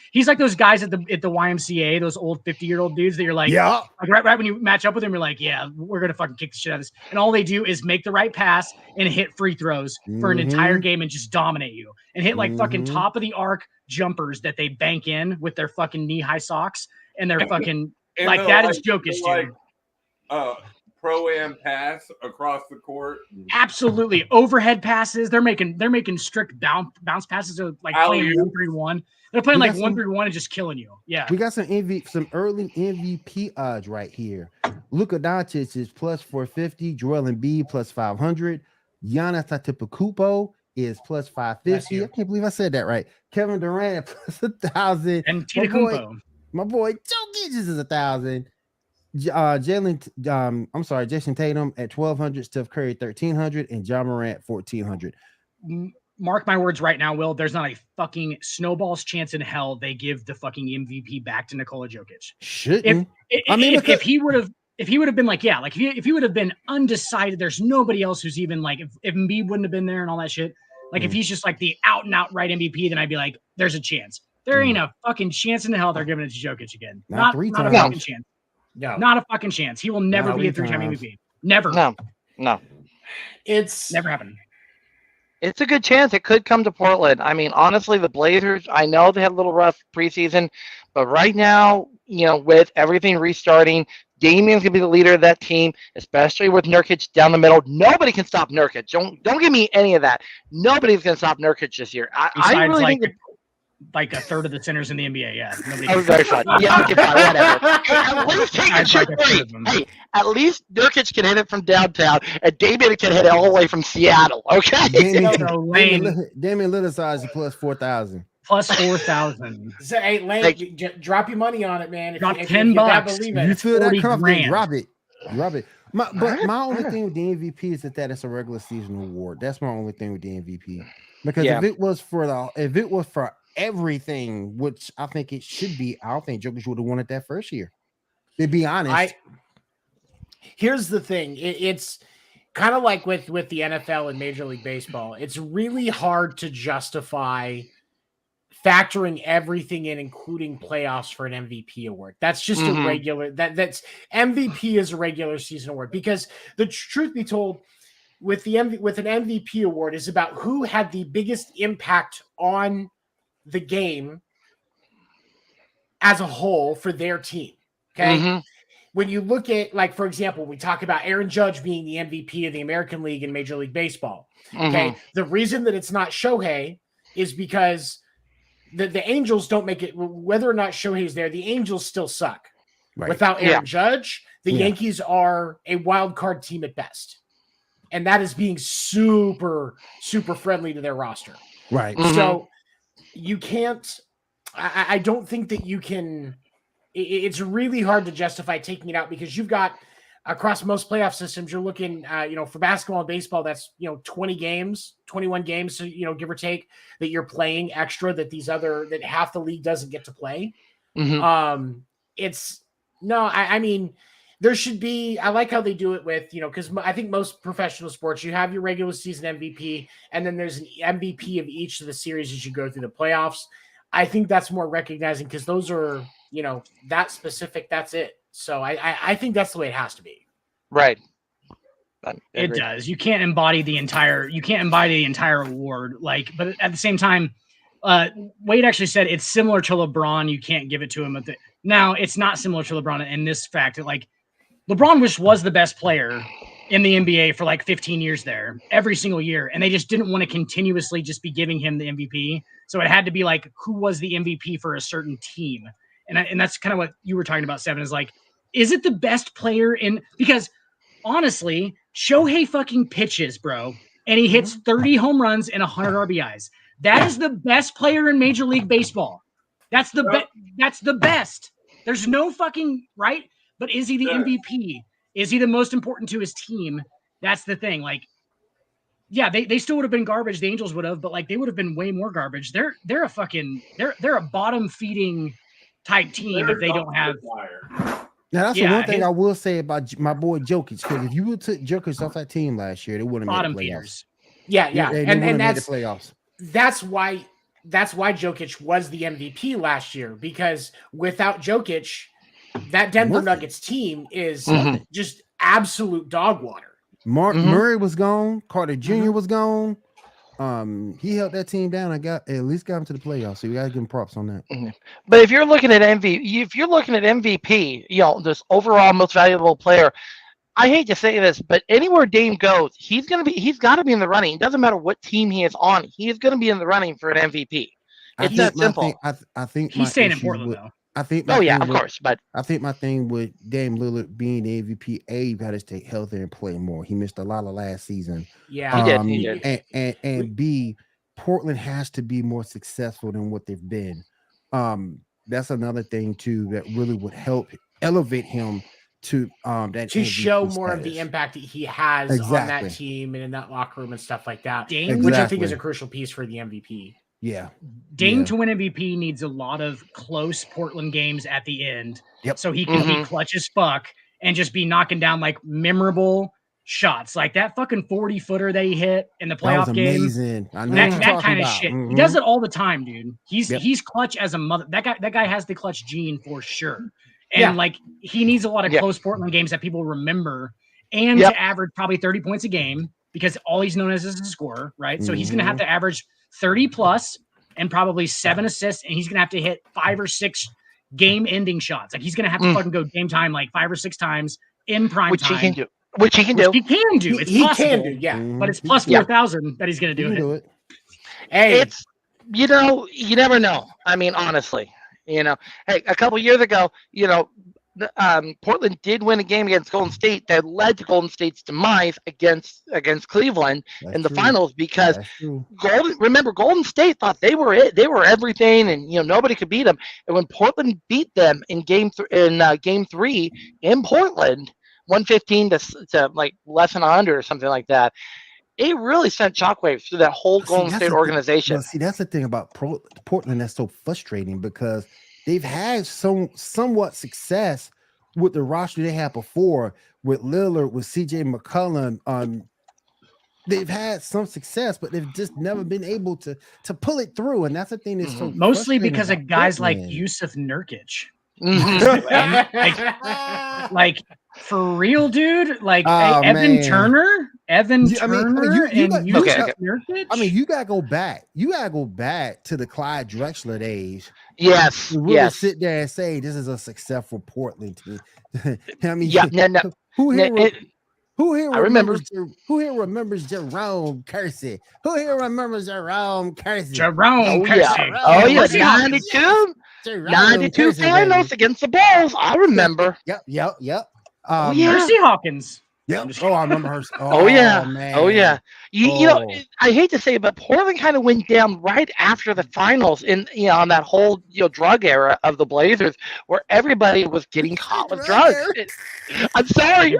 guys at the YMCA, those old 50-year-old dudes that you're like, right when you match up with them, you're like, yeah, we're gonna fucking kick the shit out of this. And all they do is make the right pass and hit free throws for an entire game and just dominate you. And hit like fucking top of the arc jumpers that they bank in with their fucking knee-high socks and their fucking like that is Jokic, dude. Pro-am pass across the court. Absolutely. Overhead passes. They're making strict bounce passes of like playing 1-3-1. They're playing like 1-3-1 and just killing you. Yeah. We got some early MVP odds right here. Luka Doncic is plus 450, Joel Embiid plus 500, Giannis Antetokounmpo is plus 550. I can't believe I said that right. Kevin Durant plus 1,000. And Antetokounmpo. My boy Jokic is 1,000. Jason Tatum at 1,200, Steph Curry 1,300, and John Morant 1,400. Mark my words right now, Will. There's not a fucking snowball's chance in hell they give the fucking MVP back to Nikola Jokic. Shouldn't. If he would have been like, if he would have been undecided, there's nobody else who's even like, if Embiid wouldn't have been there and all that shit. Like if he's just like the out and out right MVP, then I'd be like, there's a chance. There ain't a fucking chance in hell they're giving it to Jokic again. Not a fucking chance. No, not a fucking chance. He will never be a 3-time MVP. Never. No. It's never happened. It's a good chance it could come to Portland. I mean, honestly, the Blazers, I know they had a little rough preseason, but right now, with everything restarting, Damian's going to be the leader of that team, especially with Nurkic down the middle. Nobody can stop Nurkic. Don't give me any of that. Nobody's going to stop Nurkic this year. I really think like a third of the centers in the NBA. Yeah. Very fun. Yeah, okay, fine, whatever. At least he can shoot free. Hey, at least Nurkic can hit it from downtown, and Damian can hit it all the way from Seattle. Okay. Damian Lillard's size is plus 4,000. Plus 4,000. So, hey, Lane, drop your money on it, man. Drop $10. You feel that confidence? Drop it. My only thing with the MVP is that it's a regular season award. That's my only thing with the MVP. Because if it was for everything, which I think it should be, I don't think Jokic would have won it that first year. To be honest, here's the thing: it's kind of like with the NFL and Major League Baseball. It's really hard to justify factoring everything in, including playoffs, for an MVP award. That's just a regular. That's MVP is a regular season award, because the truth be told, with an MVP award is about who had the biggest impact on the game as a whole for their team. Okay. When you look at, like, for example, we talk about Aaron Judge being the MVP of the American League and Major League Baseball. Okay. The reason that it's not Shohei is because the Angels don't make it, whether or not Shohei's there, the Angels still suck. Right. Without Aaron Judge, The Yankees are a wild card team at best. And that is being super, super friendly to their roster. Right. So you can't, I don't think that you can, it's really hard to justify taking it out because you've got across most playoff systems, you're looking, for basketball and baseball, that's, 20 games, 21 games. So, give or take that you're playing extra that half the league doesn't get to play. There should be, I like how they do it with, because I think most professional sports, you have your regular season MVP, and then there's an MVP of each of the series as you go through the playoffs. I think that's more recognizing because those are, that specific, that's it. So I think that's the way it has to be. Right. It does. You can't embody the entire award. But at the same time, Wade actually said it's similar to LeBron. You can't give it to him. Now it's not similar to LeBron in this fact that LeBron was the best player in the NBA for 15 years there, every single year. And they just didn't want to continuously just be giving him the MVP. So it had to be who was the MVP for a certain team. And that's kind of what you were talking about, Seven, is it the best player because honestly, Shohei fucking pitches, bro. And he hits 30 home runs and 100 RBIs. That is the best player in Major League Baseball. That's the best. There's no fucking right. But is he the MVP? Is he the most important to his team? That's the thing. They still would have been garbage. The Angels would have, but they would have been way more garbage. They're a bottom feeding type team if they don't have. Now that's the one thing I will say about my boy Jokic, because if you would took Jokic off that team last year, they wouldn't have made the playoffs. And that's the playoffs. That's why Jokic was the MVP last year, because without Jokic, that Denver Nuggets team is just absolute dog water. Mark Murray was gone. Carter Jr. was gone. He held that team down and got him to the playoffs. So you got to give him props on that. But if you're looking at MVP, this overall most valuable player, I hate to say this, but anywhere Dame goes, he's got to be in the running. It doesn't matter what team he is on. He is going to be in the running for an MVP. It's that simple. I think he's staying in Portland though. I think. Of course. But I think my thing with Dame Lillard being the MVP, you got to stay healthy and play more. He missed a lot of last season. Yeah, he did. And B, Portland has to be more successful than what they've been. That's another thing too that really would help elevate him to show more of the impact that he has on that team and in that locker room and stuff like that. Which I think is a crucial piece for the MVP. Yeah. Dame to win MVP needs a lot of close Portland games at the end. Yep. So he can be clutch as fuck and just be knocking down memorable shots. That fucking 40-footer that he hit in the playoff game. Amazing. That kind of shit. He does it all the time, dude. He's clutch as a mother. That guy has the clutch gene for sure. And he needs a lot of close Portland games that people remember and to average probably 30 points a game, because all he's known as is a scorer, right? So he's going to have to average 30 plus and probably 7 assists, and he's going to have to hit 5 or 6 game-ending shots. He's going to have to fucking go game time 5 or 6 times in prime time. Which he can do. He can do. It's possible. He can do, yeah. But it's plus 4,000 that he's going to do it. Hey, it's you never know. I mean, honestly, hey, a couple years ago, Portland did win a game against Golden State that led to Golden State's demise against Cleveland in the finals, because Golden State thought they were it. They were everything, and nobody could beat them. And when Portland beat them in game 3 in Portland, 115 to less than 100 or something like that, it really sent shockwaves through that whole Golden State organization. That's the thing about Portland that's so frustrating, because they've had somewhat success with the roster they had before, with Lillard, with CJ McCollum. They've had some success, but they've just never been able to pull it through. And that's the thing that's so mostly because of guys like Yusuf Nurkic. For real, dude. Evan Turner, Nurkic. I mean, you gotta go back. You gotta go back to the Clyde Drexler days. Yes. To really sit there and say this is a successful Portland team. I mean, Who here remembers Jerome Kersey? Who here remembers Jerome Kersey? Jerome Kersey. Oh yeah, 92 finals against the Bulls. I remember. Yep. Mercy Hawkins. Yeah. Oh, I remember her. Oh yeah. Man. Oh yeah. You know, I hate to say it, but Portland kind of went down right after the finals on that whole drug era of the Blazers, where everybody was getting caught with drugs. I'm sorry,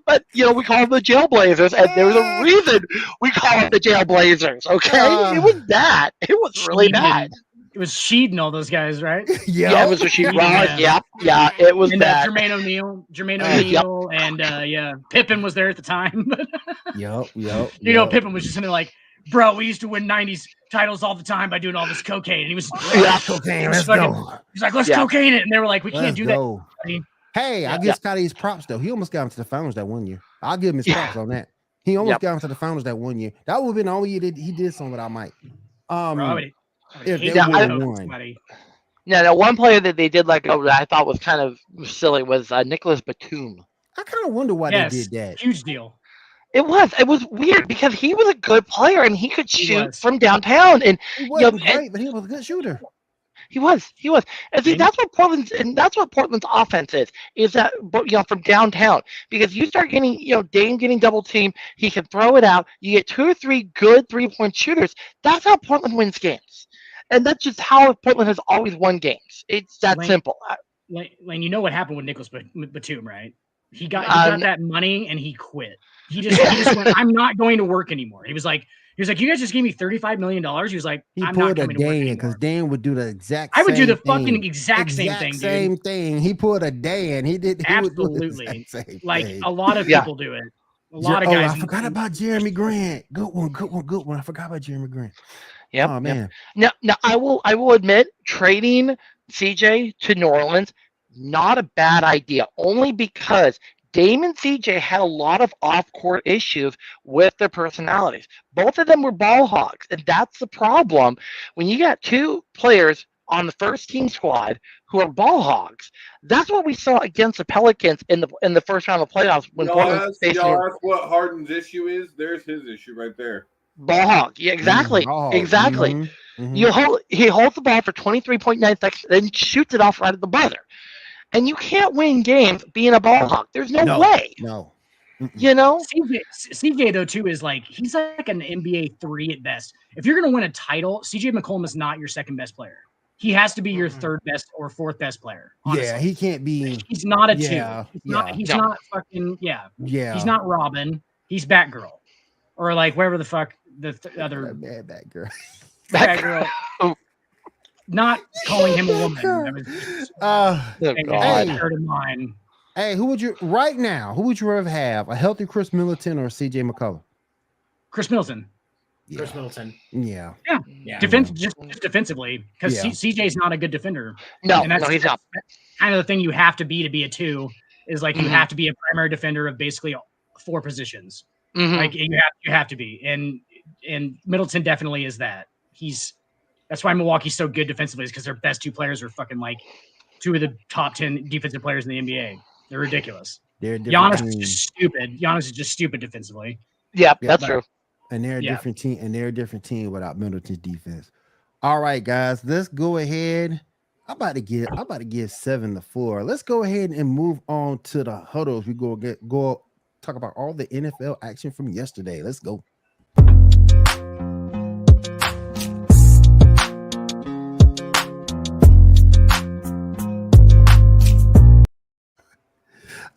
but we call them the Jail Blazers, and there's a reason we call them the Jail Blazers. Okay, it was bad. It was really bad. It was Sheed and all those guys, right? Yeah, it was Sheed. Yeah, it was and bad. Jermaine O'Neal, and Pippen was there at the time. Pippen was just in there like, bro, we used to win '90s titles all the time by doing all this cocaine. And he was cocaine. Let's go. He's like, let's cocaine it, and they were like, we can't do that. Hey, I give Scotty his props though. He almost got him to the finals that one year. I'll give him his props on that. He almost got him to the finals that one year. That would have been the only year that he did something without Mike. If they won. Now, one player that they did that I thought was kind of silly was Nicholas Batum. I kind of wonder why they did that. Huge deal. It was weird because he was a good player and he could shoot from downtown. And he wasn't great, but he was a good shooter. He was. And see, that's what Portland's offense is that from downtown. Because you start getting, Dame getting double teamed, he can throw it out. You get 2 or 3 good 3-point shooters. That's how Portland wins games. And that's just how Portland has always won games. It's that simple. Lane, you know what happened with Nicholas Batum, right? He got that money and he quit. He just went, I'm not going to work anymore. He was like, you guys just gave me $35 million. He was like, I'm not coming to work anymore. Because Dan would do the exact I would do the thing. fucking exact same thing, dude. Same thing. He pulled a Dan. He did. Absolutely. A lot of people do it. A lot of guys. I forgot about Jeremy Grant. Good one. I forgot about Jeremy Grant. Yeah. Oh man. Now I will admit trading CJ to New Orleans, not a bad idea. Only because Dame and CJ had a lot of off-court issues with their personalities. Both of them were ball hogs, and that's the problem. When you got 2 players on the first team squad who are ball hogs, that's what we saw against the Pelicans in the first round of playoffs. When y'all ask what Harden's issue is, there's his issue right there. Ball hog. Yeah, exactly. Exactly. Mm-hmm. He holds the ball for 23.9 seconds, then shoots it off right at the buzzer. And you can't win games being a ball hog. There's no way. No. CJ though too is he's like an NBA 3 at best. If you're gonna win a title, CJ McCollum is not your second best player. He has to be your third best or fourth best player. Honestly. Yeah, he can't be. He's not a 2. He's not fucking. Yeah. He's not Robin. He's Batgirl, or wherever the fuck the other Batgirl. Batgirl. Not calling him a woman. Hey, who would you rather have? A healthy Chris Middleton or CJ McCollum? Chris Middleton. Yeah. Chris Middleton. Yeah. Just defensively, because CJ's not a good defender. No, he's not. Kind of the thing you have to be a 2 is you have to be a primary defender of basically 4 positions. Mm-hmm. You have to be, and Middleton definitely is that. That's why Milwaukee's so good defensively, is because their best 2 players are fucking 2 of the top 10 defensive players in the NBA. They're ridiculous. Giannis is just stupid. Giannis is just stupid defensively. Yeah, that's true. And they're a different team. And they're a different team without Middleton's defense. All right, guys, let's go ahead. I'm about to give 7 the floor. Let's go ahead and move on to the huddles. We go talk about all the NFL action from yesterday. Let's go.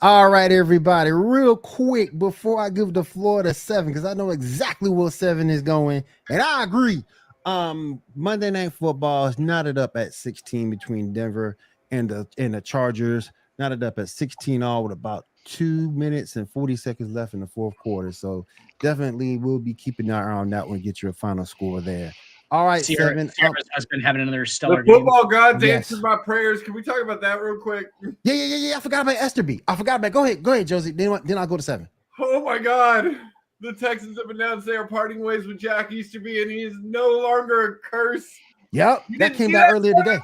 All right, everybody, real quick before I give the floor to 7, because I know exactly where 7 is going, and I agree. Monday Night Football is knotted up at 16 between Denver and the Chargers. Knotted up at 16-all with about 2 minutes and 40 seconds left in the fourth quarter. So definitely we'll be keeping an eye on that one. Get your final score there. All right, Sierra's husband having another stellar game. Football gods answered my prayers. Can we talk about that real quick? Yeah. I forgot about Esterby. Go ahead, Josie. Then I'll go to 7. Oh my God. The Texans have announced they are parting ways with Jack Easterby, and he is no longer a curse. Yep, that came out earlier today.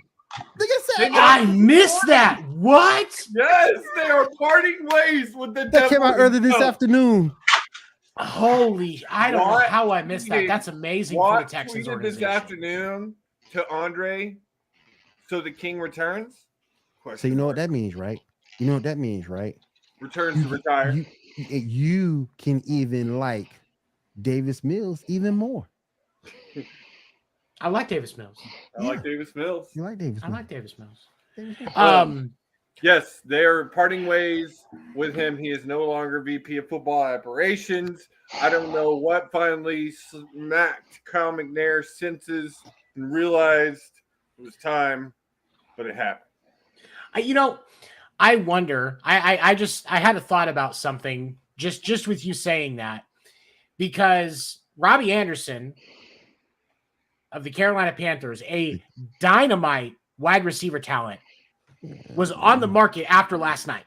I missed that. What? Yes, they are parting ways with the That came out earlier this afternoon. Holy, I don't know how I missed that. That's amazing for the Texans organization. This afternoon to Andre, so the king returns? So you know what that means, right? returns to retire. You can even like Davis Mills even more. I like Davis Mills. I like Davis Mills. You like Davis Mills? I like Davis Mills. Yes, they are parting ways with him. He is no longer VP of football operations. I don't know what finally smacked Kyle McNair's senses and realized it was time, but it happened. I wonder. I had a thought about something just with you saying that, because Robbie Anderson of the Carolina Panthers, a dynamite wide receiver talent, was on the market after last night.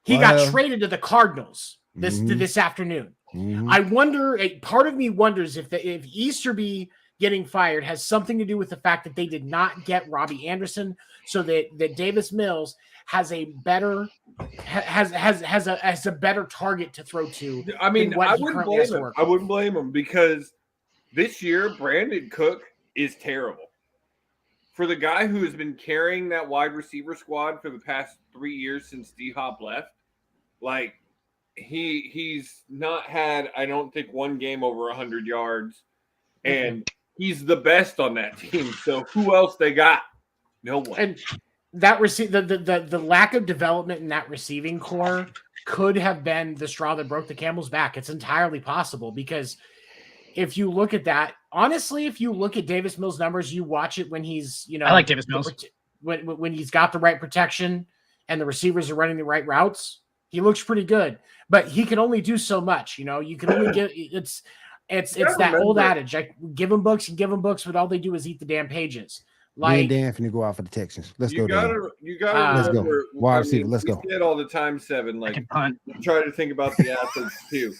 He got traded to the Cardinals this afternoon. I wonder. Part of me wonders if Easterby getting fired has something to do with the fact that they did not get Robbie Anderson, so that Davis Mills has a better target to throw to. I mean, I wouldn't blame him because this year Brandon Cook is terrible. For the guy who has been carrying that wide receiver squad for the past 3 years since D-Hop left, like he's not had, I don't think, one game over 100 yards, and he's the best on that team. So who else they got? No one. And that the lack of development in that receiving core could have been the straw that broke the camel's back. It's entirely possible, because if you look at that, honestly, if you look at Davis Mills' numbers, you watch it when he's, I like Davis Mills when he's got the right protection and the receivers are running the right routes, he looks pretty good. But he can only do so much. You can only get it's that old adage, like give them books, but all they do is eat the damn pages. Me and Dan finna go out for the Texans. Let's go. You gotta let's go. Wide receiver. Let's go. We said all the time, Seven. Like, try to think about the athletes too.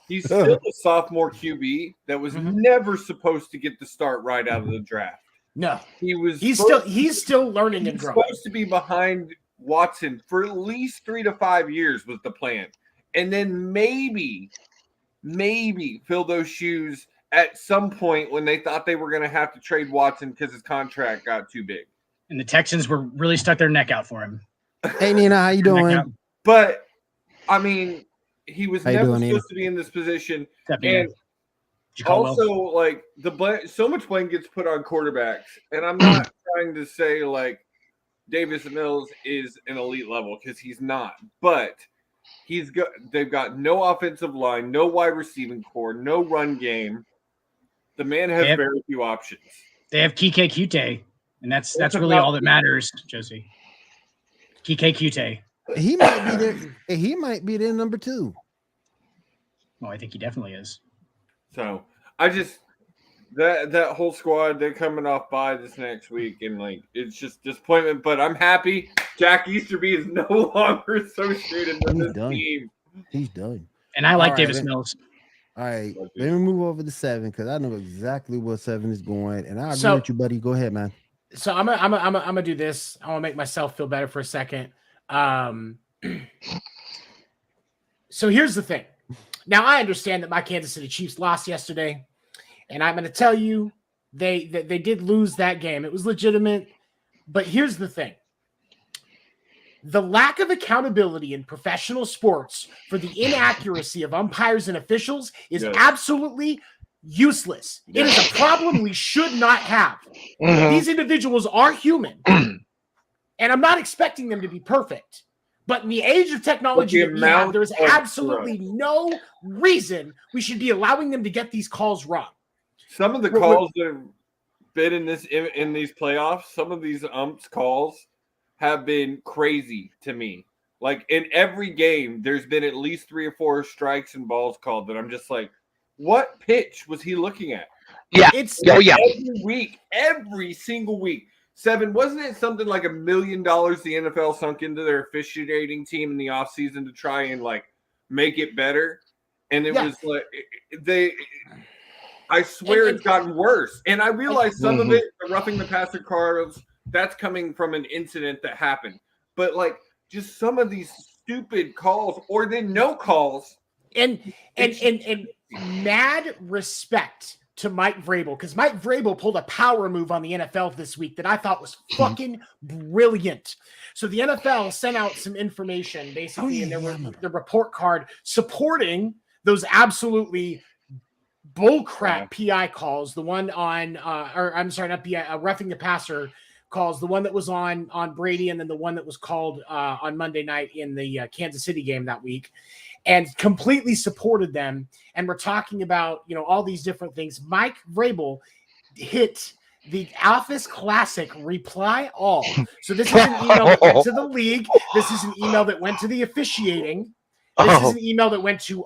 He's still a sophomore QB that was never supposed to get the start right out of the draft. No, he's still learning and growing. Supposed to be behind Watson for at least 3 to 5 years was the plan, and then maybe fill those shoes at some point when they thought they were going to have to trade Watson because his contract got too big. And the Texans were really stuck their neck out for him. Hey Nina, how you doing? But I mean, he was never supposed to be in this position, and also like so much blame gets put on quarterbacks, and I'm not trying to say like Davis Mills is an elite level, because he's not, but they've got no offensive line, no wide receiving core, no run game. The man has very few options. They have Kike Kute, and that's really all that matters, Josie. Kike Kute. He might be there. He might be there number 2. Well, I think he definitely is. So I just that whole squad, they're coming off bye this next week, and like it's just disappointment. But I'm happy Jack Easterby is no longer associated with this team. He's done. And I like Davis Mills. All right, let me move over to 7 because I know exactly where 7 is going, and I agree with you, buddy. Go ahead, man. So I'm gonna do this. I want to make myself feel better for a second. So here's the thing. Now I understand that my Kansas City Chiefs lost yesterday, and I'm going to tell you they did lose that game. It was legitimate, but here's the thing. The lack of accountability in professional sports for the inaccuracy of umpires and officials is absolutely useless. It is a problem we should not have. These individuals are human, and I'm not expecting them to be perfect. But in the age of technology that we have, there's absolutely no reason we should be allowing them to get these calls wrong. Some of the calls that have been in these playoffs, some of these umps calls have been crazy to me. Like in every game, there's been at least 3 or 4 strikes and balls called that I'm just like, what pitch was he looking at? Yeah, every single week. 7, wasn't it something like $1 million the NFL sunk into their officiating team in the offseason to try and like make it better? And it was like I swear it's gotten worse. And I realize some of it, the roughing the passer calls, that's coming from an incident that happened. But like just some of these stupid calls or then no calls. And mad respect to Mike Vrabel, because Mike Vrabel pulled a power move on the NFL this week that I thought was fucking brilliant. So the NFL sent out some information, basically, and there was the report card supporting those absolutely bullcrap PI calls. The one on, or I'm sorry, not PI, roughing the passer calls. The one that was on Brady, and then the one that was called on Monday night in the Kansas City game that week. And completely supported them. And we're talking about, all these different things. Mike Vrabel hit the Office Classic reply all. So this is an email that went to the league. This is an email that went to the officiating. This is an email that went to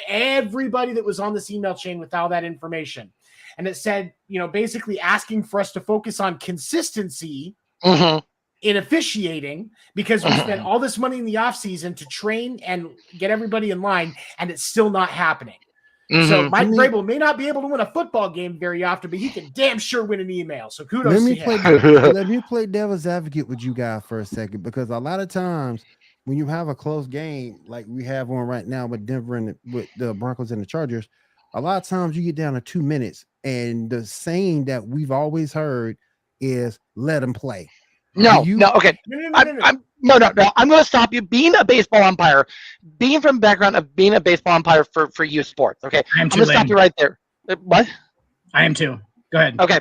everybody that was on this email chain with all that information. And it said, basically asking for us to focus on consistency in officiating, because we spent all this money in the offseason to train and get everybody in line, and it's still not happening. So Mike Vrabel may not be able to win a football game very often, but he can damn sure win an email. So kudos to him. Let me play devil's advocate with you guys for a second, because a lot of times when you have a close game like we have on right now with Denver and with the Broncos and the Chargers, a lot of times you get down to 2 minutes, and the saying that we've always heard is let them play. Okay. No. I'm going to stop you. Being a baseball umpire, being from the background of being a baseball umpire for youth sports. Okay, I'm going to stop you right there. What? I am too. Go ahead. Okay.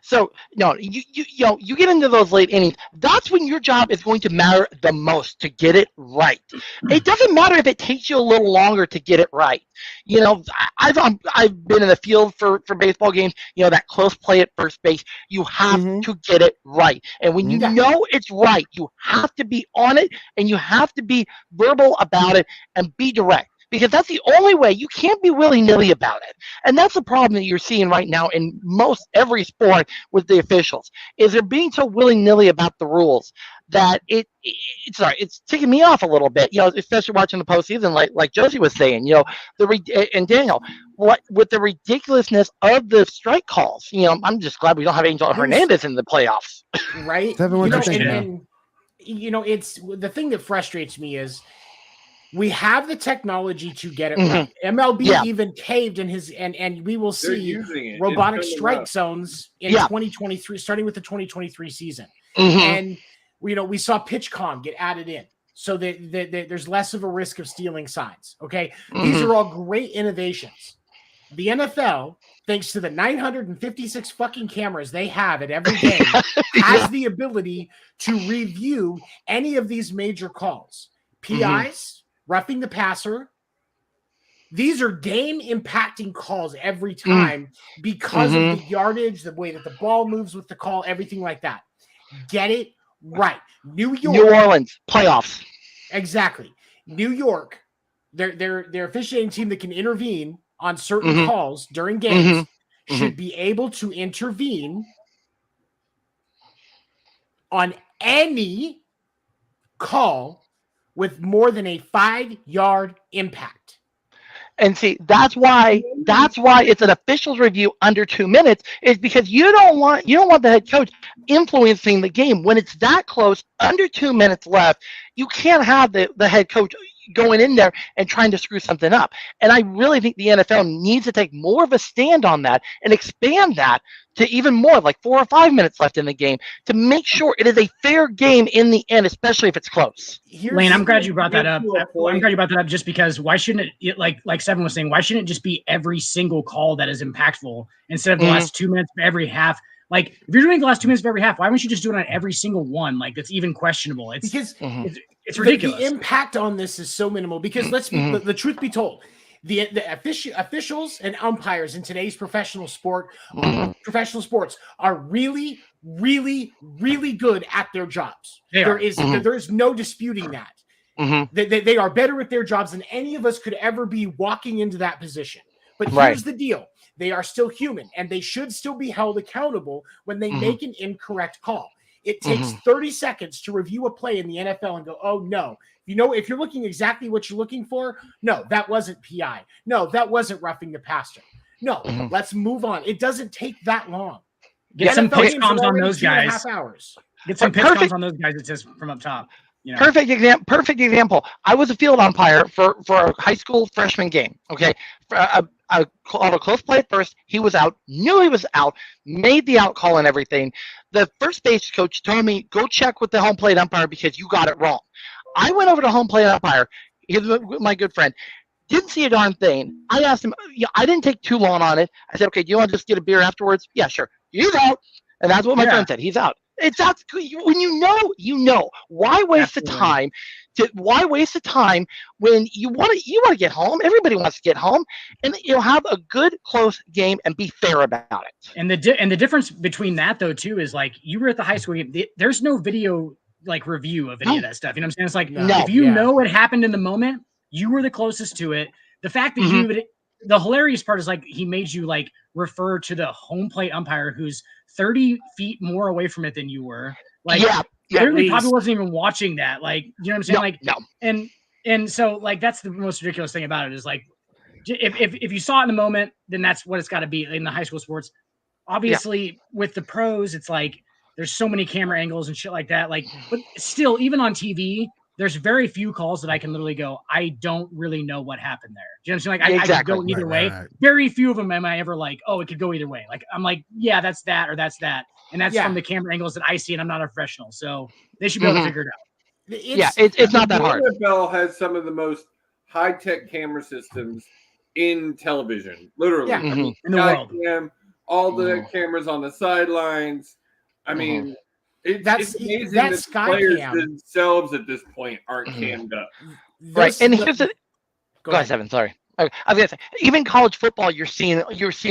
So you get into those late innings. That's when your job is going to matter the most to get it right. It doesn't matter if it takes you a little longer to get it right. I've been in the field for baseball games. That close play at first base. You have to get it right, and when you know it's right, you have to be on it, and you have to be verbal about it and be direct. Because that's the only way. You can't be willy-nilly about it. And that's the problem that you're seeing right now in most every sport with the officials, is they're being so willy-nilly about the rules that it's taking me off a little bit, especially watching the postseason, like Josie was saying, and Daniel, with the ridiculousness of the strike calls. I'm just glad we don't have Angel Hernandez in the playoffs. Right? It's the thing that frustrates me is, we have the technology to get it right. MLB even caved in his, and we will see robotic strike zones in 2023, starting with the 2023 season. And we saw PitchCom get added in, so that there's less of a risk of stealing signs. Okay, these are all great innovations. The NFL, thanks to the 956 fucking cameras they have at every game, has the ability to review any of these major calls, PIs. Roughing the passer. These are game impacting calls every time because of the yardage, the way that the ball moves with the call, everything like that. Get it right. New Orleans playoffs. Exactly. New York, their officiating team that can intervene on certain calls during games should be able to intervene on any call with more than a 5-yard impact. And see, that's why it's an official's review under 2 minutes, is because you don't want the head coach influencing the game when it's that close, under 2 minutes left. You can't have the head coach going in there and trying to screw something up. And I really think the NFL needs to take more of a stand on that and expand that to even more, like 4 or 5 minutes left in the game, to make sure it is a fair game in the end, especially if it's close. Lane, I'm glad you brought that up. I'm glad you brought that up, just because why shouldn't it, like Seven was saying, why shouldn't it just be every single call that is impactful instead of the last 2 minutes of every half? Like, if you're doing the last 2 minutes of every half, why wouldn't you just do it on every single one? Like, that's even questionable. It's ridiculous. The impact on this is so minimal, because let's be the truth be told. The officials and umpires in today's professional sports are really, really, really good at their jobs. There is no disputing that. They are better at their jobs than any of us could ever be walking into that position. But here's the deal. They are still human, and they should still be held accountable when they make an incorrect call. It takes 30 seconds to review a play in the NFL and go, oh, no. If you're looking exactly what you're looking for, no, that wasn't PI. No, that wasn't roughing the passer. No, let's move on. It doesn't take that long. Get some pitch comms on those guys. Get some pitch comms on those guys, it says from up top. You know? Perfect example. I was a field umpire for a high school freshman game. Okay, I called a close play at first. He was out. Knew he was out. Made the out call and everything. The first base coach told me, "Go check with the home plate umpire because you got it wrong." I went over to home plate umpire. He's my good friend. Didn't see a darn thing. I asked him. I didn't take too long on it. I said, "Okay, do you want to just get a beer afterwards?" Yeah, sure. He's out, and that's what my friend said. He's out. It's not when you know. Why waste the time? Why waste the time when you want to get home? Everybody wants to get home, and have a good close game and be fair about it. And the difference between that though too is like you were at the high school game. There's no video like review of any of that stuff. You know what I'm saying? It's like if you know what happened in the moment, you were the closest to it. The fact that the hilarious part is like he made you like refer to the home plate umpire who's 30 feet more away from it than you were. Like clearly probably wasn't even watching that. Like, you know what I'm saying? And so like that's the most ridiculous thing about it is like if you saw it in the moment, then that's what it's got to be in the high school sports. Obviously with the pros, it's like there's so many camera angles and shit like that. Like, but still, even on TV, there's very few calls that I can literally go, I don't really know what happened there. Do you know what I'm saying? Like, I could go either way. Right. Very few of them am I ever like, oh, it could go either way. Like, I'm like, yeah, that's that or that's that. And that's from the camera angles that I see, and I'm not a professional. So they should be able to figure it out. It's not that hard. The NFL has some of the most high-tech camera systems in television, literally. In the world. All the cameras on the sidelines. I mean, it's amazing that the players themselves at this point aren't cammed up. Right, and here's the. Go ahead, Evan. Sorry. I was gonna say, even college football, you're seeing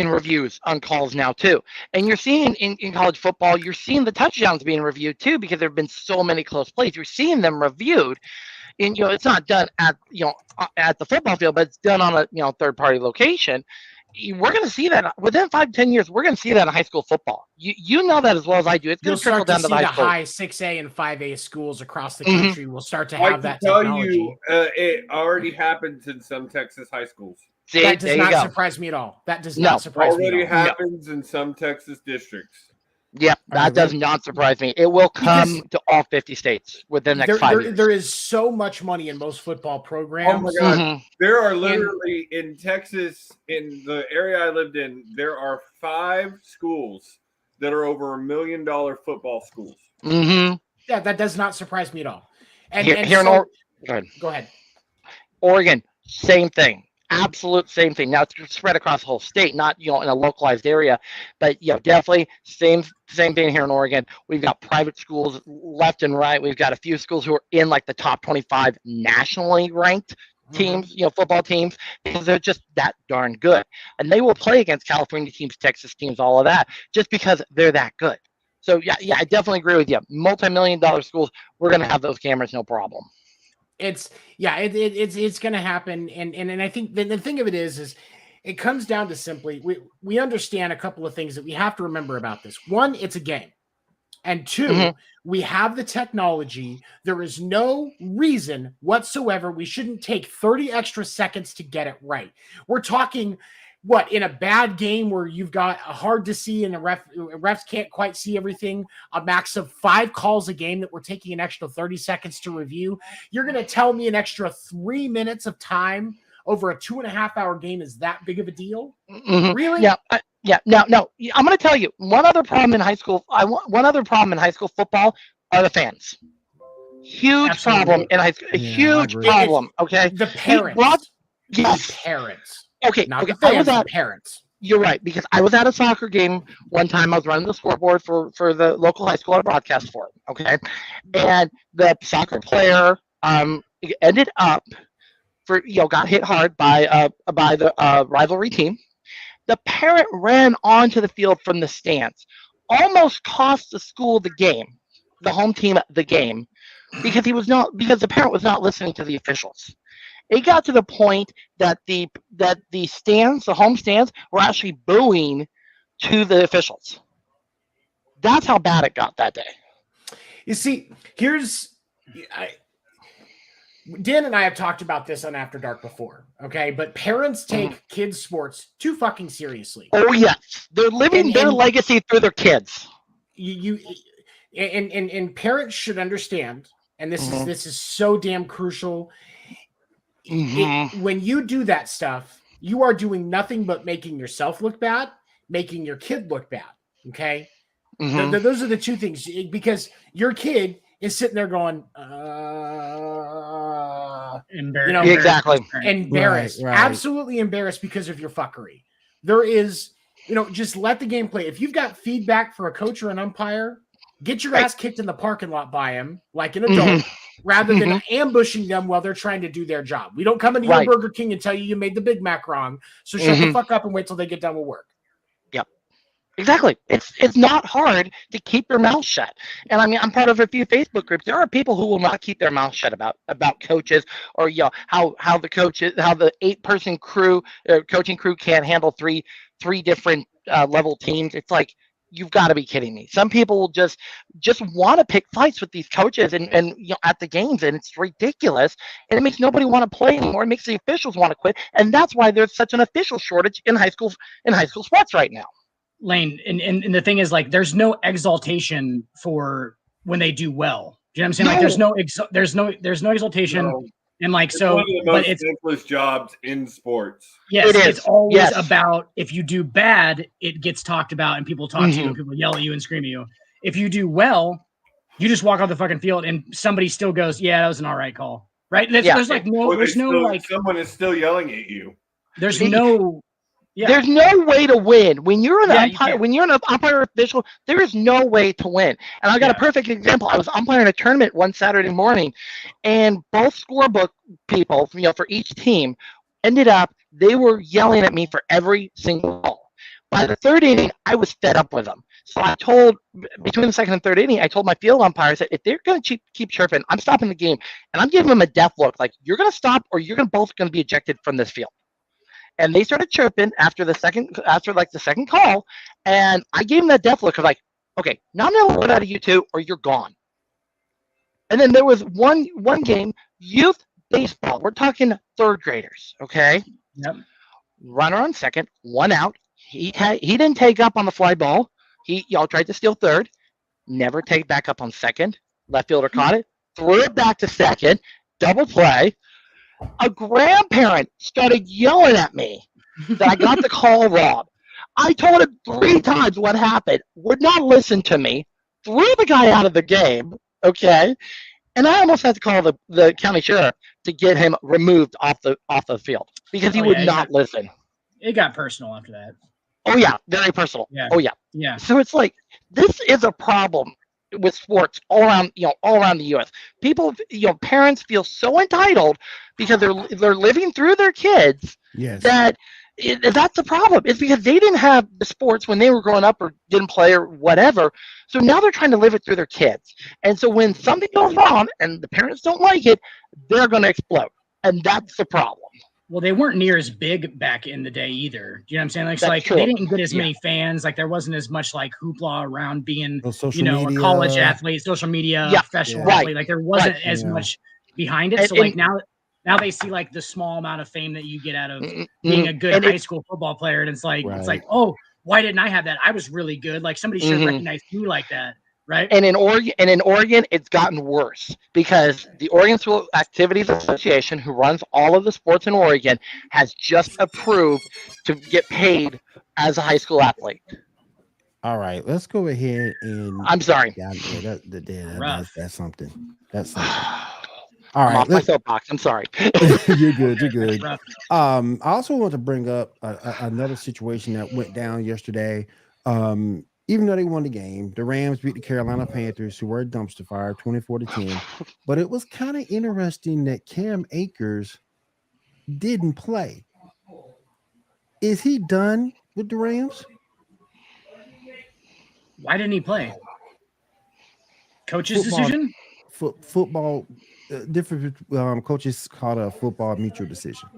reviews on calls now too, and you're seeing in college football, you're seeing the touchdowns being reviewed too because there have been so many close plays. You're seeing them reviewed, and it's not done at the football field, but it's done on a third party location. We're going to see that within 5-10 years. We're going to see that in high school football. You know that as well as I do. It's going to trickle down to the high 6A and 5A schools across the country will start to have that technology. It already happens in some Texas high schools. See, that does not surprise me at all. That does not surprise me at all. Already happens in some Texas districts. Yeah, that does not surprise me. It will come to all 50 states within the next 5 years. There is so much money in most football programs. Oh my God. There are literally in Texas, in the area I lived in, there are 5 schools that are over $1 million football schools. Mm-hmm. Yeah, that does not surprise me at all. Go ahead. Oregon, same thing. Absolute same thing. Now it's spread across the whole state, not in a localized area, but definitely same thing here in Oregon. We've got private schools left and right. We've got a few schools who are in like the top 25 nationally ranked teams, football teams, because they're just that darn good, and they will play against California teams, Texas teams, all of that, just because they're that good. So yeah, I definitely agree with you. Multi-million-dollar schools, we're gonna have those cameras, no problem. It's going to happen, and I think the thing of it is it comes down to simply we understand a couple of things that we have to remember about this. One, it's a game, and two, we have the technology. There is no reason whatsoever we shouldn't take 30 extra seconds to get it right. We're talking. What, in a bad game where you've got a hard to see and the refs can't quite see everything, a max of 5 calls a game that we're taking an extra 30 seconds to review, you're going to tell me an extra 3 minutes of time over a 2.5-hour game is that big of a deal? Mm-hmm. Really? Yeah. No. I'm going to tell you one other problem in high school. One other problem in high school football are the fans. Huge problem in high school. A huge problem. Okay. The parents. The parents. Okay. I was at parents. You're right, because I was at a soccer game one time. I was running the scoreboard for the local high school I broadcast for. Okay, and the soccer player ended up got hit hard by the rivalry team. The parent ran onto the field from the stands, almost cost the school the game, the home team the game, because the parent was not listening to the officials. It got to the point that the stands, the home stands, were actually booing to the officials. That's how bad it got that day. You see, Dan and I have talked about this on After Dark before, okay? But parents take kids' sports too fucking seriously. Oh yes, they're living their legacy through their kids. And parents should understand. and this is so damn crucial. When you do that stuff, you are doing nothing but making yourself look bad, making your kid look bad. Okay, those are the two things, because your kid is sitting there going, embarrassed, Right. absolutely embarrassed because of your fuckery. There is, just let the game play. If you've got feedback for a coach or an umpire, get your ass kicked in the parking lot by him like an adult, rather than ambushing them while they're trying to do their job. We don't come into your Burger King and tell you made the Big Mac wrong, so shut the fuck up and wait till they get done with work. Yep. Exactly. It's not hard to keep your mouth shut. And I mean, I'm part of a few Facebook groups. There are people who will not keep their mouth shut about coaches, or how the coaches, how the 8-person crew, coaching crew can't handle three different level teams. It's like, you've got to be kidding me. Some people will just want to pick fights with these coaches and at the games, and it's ridiculous. And it makes nobody want to play anymore. It makes the officials want to quit, and that's why there's such an official shortage in high school sports right now. Lane, and the thing is, like, there's no exaltation for when they do well. Do you know what I'm saying? No. Like, there's no exaltation. No. And like, It's so, one of the but most it's thankless jobs in sports. Yes, it's always Yes. about, if you do bad, it gets talked about and people talk to you and people yell at you and scream at you. If you do well, you just walk off the fucking field and somebody still goes, yeah, that was an all right call. Right? There's like no, someone is still yelling at you. There's no way to win. When you're an umpire, when you're an umpire official, there is no way to win. And I got a perfect example. I was umpiring a tournament one Saturday morning, and both scorebook people, for each team, ended up, they were yelling at me for every single ball. By the third inning, I was fed up with them. So I told, between the second and third inning, I told my field umpires that if they're going to keep chirping, I'm stopping the game. And I'm giving them a death look, like, you're going to stop or you're both going to be ejected from this field. And they started chirping after the second call, and I gave them that death look of like, okay, now I'm gonna let out of you two, or you're gone. And then there was one game, youth baseball. We're talking third graders, okay? Yep. Runner on second, 1 out. He didn't take up on the fly ball. Y'all tried to steal third, never take back up on second. Left fielder caught it, threw it back to second, double play. A grandparent started yelling at me that I got the call wrong. I told him 3 times what happened, would not listen to me, threw the guy out of the game, okay? And I almost had to call the county sheriff to get him removed off the field because he would not listen. It got personal after that. Oh, yeah, very personal. Yeah. Oh, yeah. Yeah. So it's like, this is a problem with sports all around the U.S. People, parents feel so entitled because they're living through their kids. Yes. That's the problem. It's because they didn't have the sports when they were growing up or didn't play or whatever. So now they're trying to live it through their kids. And so when something goes wrong and the parents don't like it, they're going to explode. And that's the problem. Well, they weren't near as big back in the day either. Do you know what I'm saying? Like, That's true. They didn't get as many fans. Like, there wasn't as much like hoopla around being, media. a college athlete, social media, professional athlete. Like, there wasn't as much behind it. So like now they see like the small amount of fame that you get out of being a good high school football player, and it's like oh, why didn't I have that? I was really good. Like, somebody should have recognized me like that. Right. And in Oregon, it's gotten worse because the Oregon School Activities Association, who runs all of the sports in Oregon, has just approved to get paid as a high school athlete. All right, let's go ahead and. I'm sorry. That's something. That's something. All right, I'm off my soapbox. I'm sorry. You're good. You're good. I also want to bring up another situation that went down yesterday. Even though they won the game, the Rams beat the Carolina Panthers, who were a dumpster fire, 24-10. But it was kind of interesting that Cam Akers didn't play. Is he done with the Rams? Why didn't he play? Coach's decision? Football, different coaches call it a football mutual decision.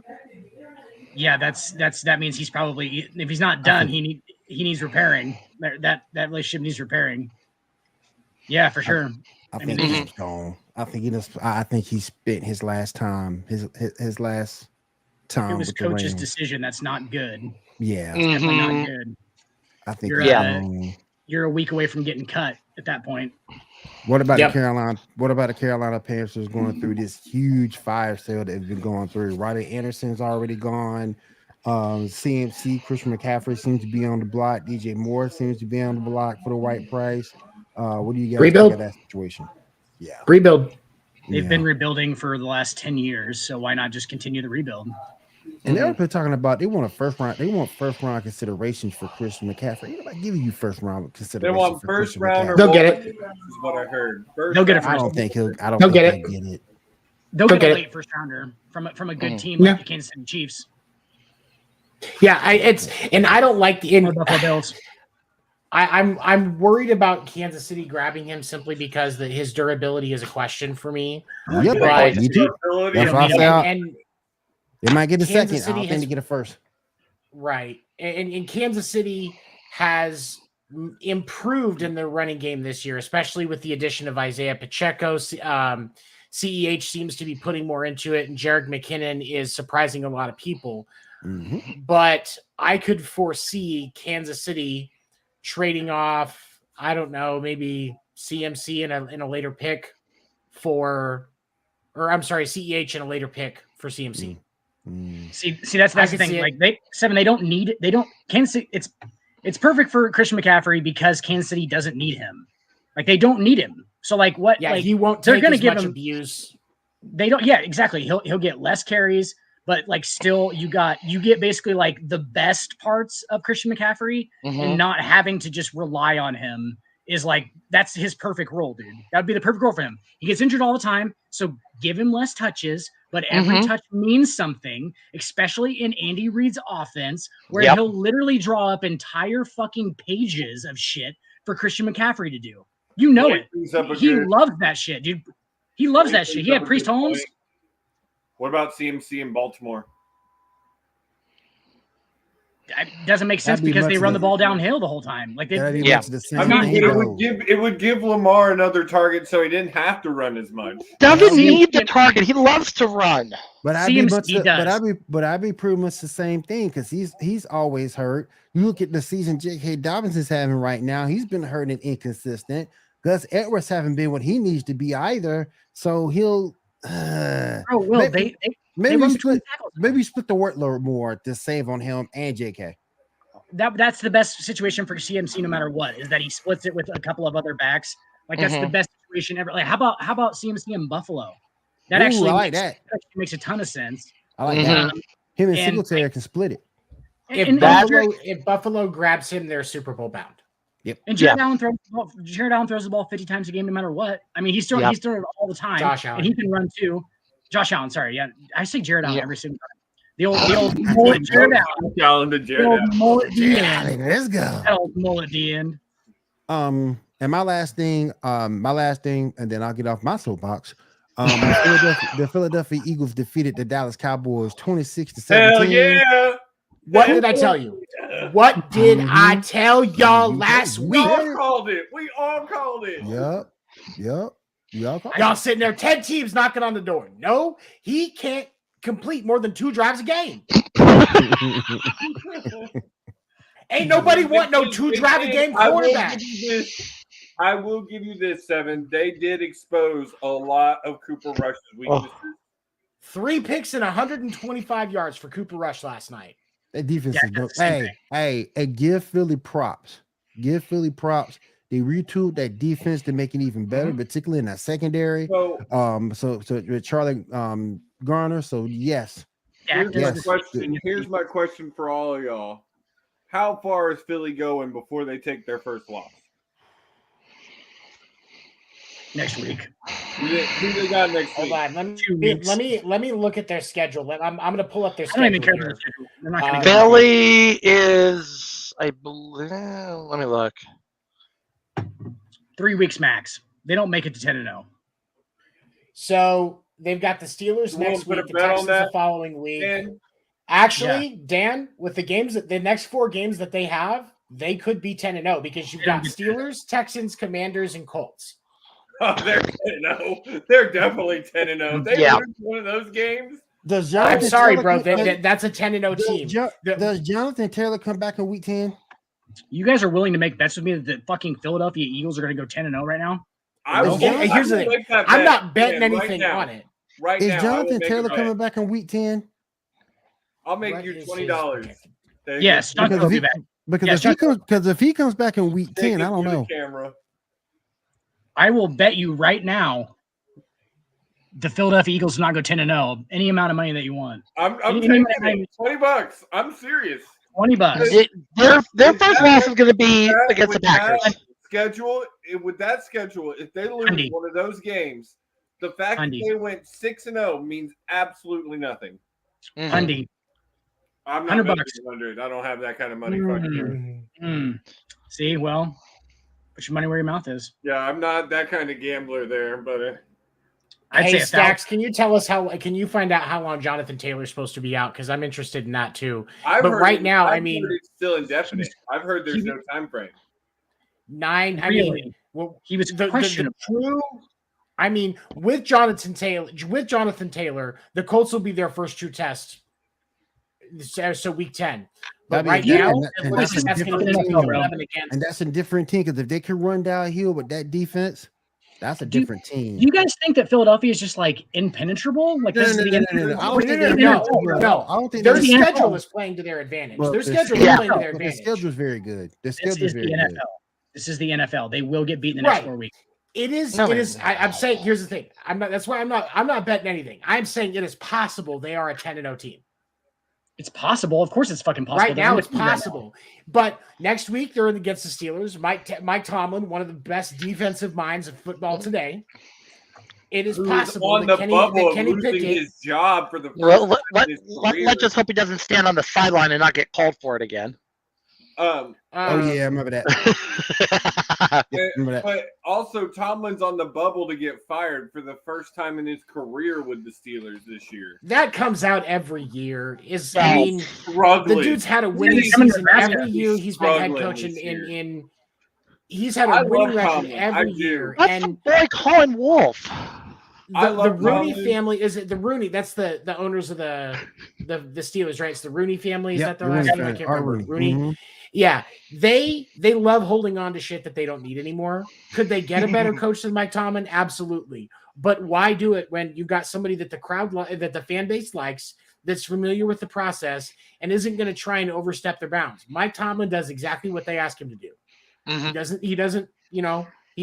Yeah, that means he's probably, if he's not done, he needs repairing. That relationship needs repairing. Yeah, for sure. I think he's gone. I think he spent his last time. His last time. It was coach's decision. That's not good. Yeah, definitely not good. I think. you're a week away from getting cut at that point. What about the Carolina? What about the Carolina Panthers going through this huge fire sale that has been going through? Riley Anderson's already gone. CMC, Christian McCaffrey seems to be on the block. DJ Moore seems to be on the block for the right price. What do you guys think of that situation? Yeah, rebuild. They've been rebuilding for the last 10 years, so why not just continue the rebuild? And they're talking about they want first round considerations for Christian McCaffrey. Ain't nobody giving you first round considerations. They want first round or they'll get it. Is what I heard. They'll get it. I don't think he'll. I don't they'll think get it. get it. They'll get a late first rounder from a good team like the Kansas City Chiefs. Yeah, I don't like the Buffalo Bills. I'm worried about Kansas City grabbing him simply because his durability is a question for me. Yep, But, me too. That's why I say they might get a second. I don't think they get a first. Right. And Kansas City has improved in their running game this year, especially with the addition of Isaiah Pacheco. CEH seems to be putting more into it, and Jerick McKinnon is surprising a lot of people. Mm-hmm. But I could foresee Kansas City trading off, I don't know, maybe CMC in a later pick CEH in a later pick for CMC. See, that's the thing. Like they don't need Kansas City. It's perfect for Christian McCaffrey because Kansas City doesn't need him. Like they don't need him. So like what? Yeah, like, he won't. They're take going to as give much him abuse. They don't. Yeah, exactly. He'll get less carries, but like still, you get basically like the best parts of Christian McCaffrey, and not having to just rely on him is like that's his perfect role, dude. That would be the perfect role for him. He gets injured all the time, so give him less touches. But every touch means something, especially in Andy Reid's offense, where he'll literally draw up entire fucking pages of shit for Christian McCaffrey to do. You know it. He loves that shit, dude. He loves that shit. He had Priest Holmes. What about CMC in Baltimore? It doesn't make sense because they run the ball downhill the whole time. Like it would give Lamar another target, so he didn't have to run as much. Doesn't need the target. He loves to run. But I'd be pretty much the same thing because he's always hurt. You look at the season J.K. Dobbins is having right now. He's been hurt and inconsistent. Gus Edwards haven't been what he needs to be either. So he'll. Maybe split the workload more to save on him and JK. That's the best situation for CMC no matter what, is that he splits it with a couple of other backs. Like that's the best situation ever. Like how about CMC in Buffalo? That makes a ton of sense. I like that. Him and Singletary can split it. If Buffalo grabs him, they're Super Bowl bound. Yep. And Jared Allen throws the ball 50 times a game no matter what. I mean, he's throwing it all the time. Josh Allen. And he can run too. Josh Allen, sorry. Yeah. I say Jared Allen every single time. The old mullet Jared Allen. Let's go. That old mullet D end. And my last thing, and then I'll get off my soapbox. The Philadelphia Eagles defeated the Dallas Cowboys 26-17. Hell yeah! What did I tell you? What did I tell y'all last week? We all called it. Yep. Y'all sitting there, 10 teams knocking on the door. No, he can't complete more than 2 drives a game. Ain't nobody want no 2 drive a game quarterback. I will give you this, Seven. They did expose a lot of Cooper Rush's weaknesses. 3 picks and 125 yards for Cooper Rush last night. That defense is hey, give Philly props. Give Philly props. They retooled that defense to make it even better, particularly in that secondary. So with Charlie Garner. So yes. Here's my question for all of y'all. How far is Philly going before they take their first loss? Next week. Who they got next week? Hold on. Let me look at their schedule. I'm going to pull up their schedule. I don't even care about their schedule. Philly is, I believe. Let me look. 3 weeks max. They don't make it to 10-0. So they've got the Steelers next week, the Texans the following week. Actually, Dan, with the next 4 games that they have, they could be 10-0 because you've got Steelers, Texans, Commanders, and Colts. Oh, they're 10-0. They're definitely 10-0. They lose one of those games. I'm sorry, bro. That's a 10-0 team. Does Jonathan Taylor come back in week 10? You guys are willing to make bets with me that the fucking Philadelphia Eagles are going to go 10-0 right now? Here's the thing. I'm not betting anything on it. Is Jonathan Taylor coming back in week 10? I'll make you $20. Yes, Jonathan will be back. Because if he comes back in week 10, I don't know. I will bet you right now the Philadelphia Eagles will not go 10-0. Any amount of money that you want. I'm taking it. $20. I'm serious. $20. Their first loss is going to be against the Packers. With that schedule, if they lose one of those games, the fact that they went 6-0 means absolutely nothing. Andy, I'm not betting $100. I don't have that kind of money. See, well, put your money where your mouth is. Yeah, I'm not that kind of gambler there, but. Hey, Stacks, can you tell us can you find out how long Jonathan Taylor's supposed to be out? Because I'm interested in that too. But right now, I mean, it's still indefinite. I've heard there's no time frame. 9. I mean, he was questionable. I mean, with Jonathan Taylor, the Colts will be their first true test. So week 10. But right now, that's a different team because if they can run downhill with that defense, that's a different team. Do you guys think that Philadelphia is just like impenetrable? Like no. I don't think their schedule is playing to their advantage. Their schedule is playing to their advantage. The schedule is very good. This is the NFL. This is the NFL. They will get beat in the next 4 weeks. It is. I'm saying. Here's the thing. That's why I'm not betting anything. I'm saying it is possible they are a 10-0 team. It's possible. Of course, it's fucking possible. Right now, it's possible. But next week, they're against the Steelers. Mike Tomlin, one of the best defensive minds of football today. It is possible that Kenny Pickett his job for the let's just hope he doesn't stand on the sideline and not get called for it again. I remember that. But also, Tomlin's on the bubble to get fired for the first time in his career with the Steelers this year. That comes out every year. Struggling. The dude's had a winning season every year. He's been head coach in. He's had a winning record every year. And boy, Colin Wolf. The Rooney family is it the Rooney? That's the owners of the Steelers, right? It's the Rooney family. Is that the last name? I can't remember. Rooney. Mm-hmm. Yeah, they love holding on to shit that they don't need anymore. Could they get a better coach than Mike Tomlin? Absolutely. But why do it when you've got somebody that that the fan base likes, that's familiar with the process, and isn't going to try and overstep their bounds? Mike Tomlin does exactly what they ask him to do. Mm-hmm. He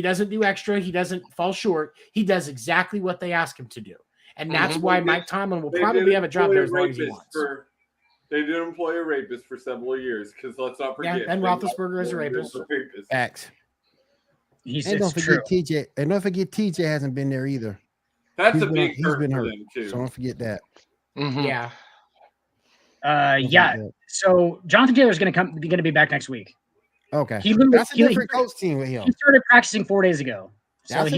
doesn't do extra. He doesn't fall short. He does exactly what they ask him to do. And that's why Mike Tomlin will probably have a job there as long as he wants. They did employ a rapist for several years because let's not forget. Yeah, Ben Roethlisberger is a rapist. Facts. And don't forget TJ. And don't forget TJ hasn't been there either. That's big hurt for them too. So don't forget that. Mm-hmm. Yeah. So Jonathan Taylor is going to be back next week. Okay. That's a different coach team with him. He started practicing 4 days ago. So I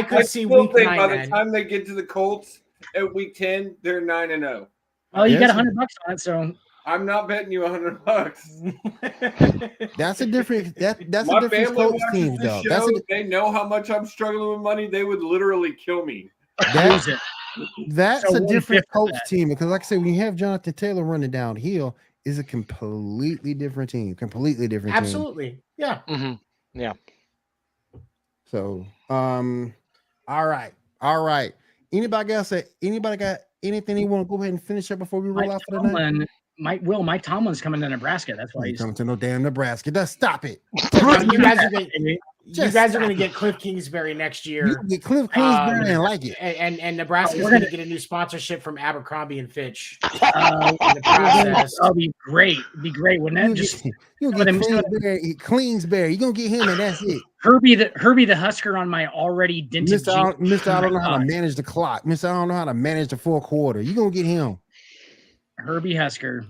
could see week 9. By the time they get to the Colts at week 10, they're 9-0. Oh, you got $100 on it, so I'm not betting you $100. That's a different. That's a different coach team, though. They know how much I'm struggling with money. They would literally kill me. That's a different coach team because, like I said, when you have Jonathan Taylor running downhill, is a completely different team. Absolutely, yeah. Mm-hmm. Yeah. So, all right. Anybody got anything you want to go ahead and finish up before we roll out for the night? Mike Tomlin's coming to Nebraska. That's why he's coming to no damn Nebraska. Just stop it. You guys are going to get Cliff Kingsbury next year. You get Cliff Kingsbury and like it. And Nebraska's going to get a new sponsorship from Abercrombie and Fitch. In the process. That'll be great. It'd be great, wouldn't it? You'll get Kingsbury. You're going to get him, and that's it. Herbie the Husker on my already dented. Mr. I don't know how to manage the clock. Mr. I don't know how to manage the fourth quarter. You're going to get him. Herbie Husker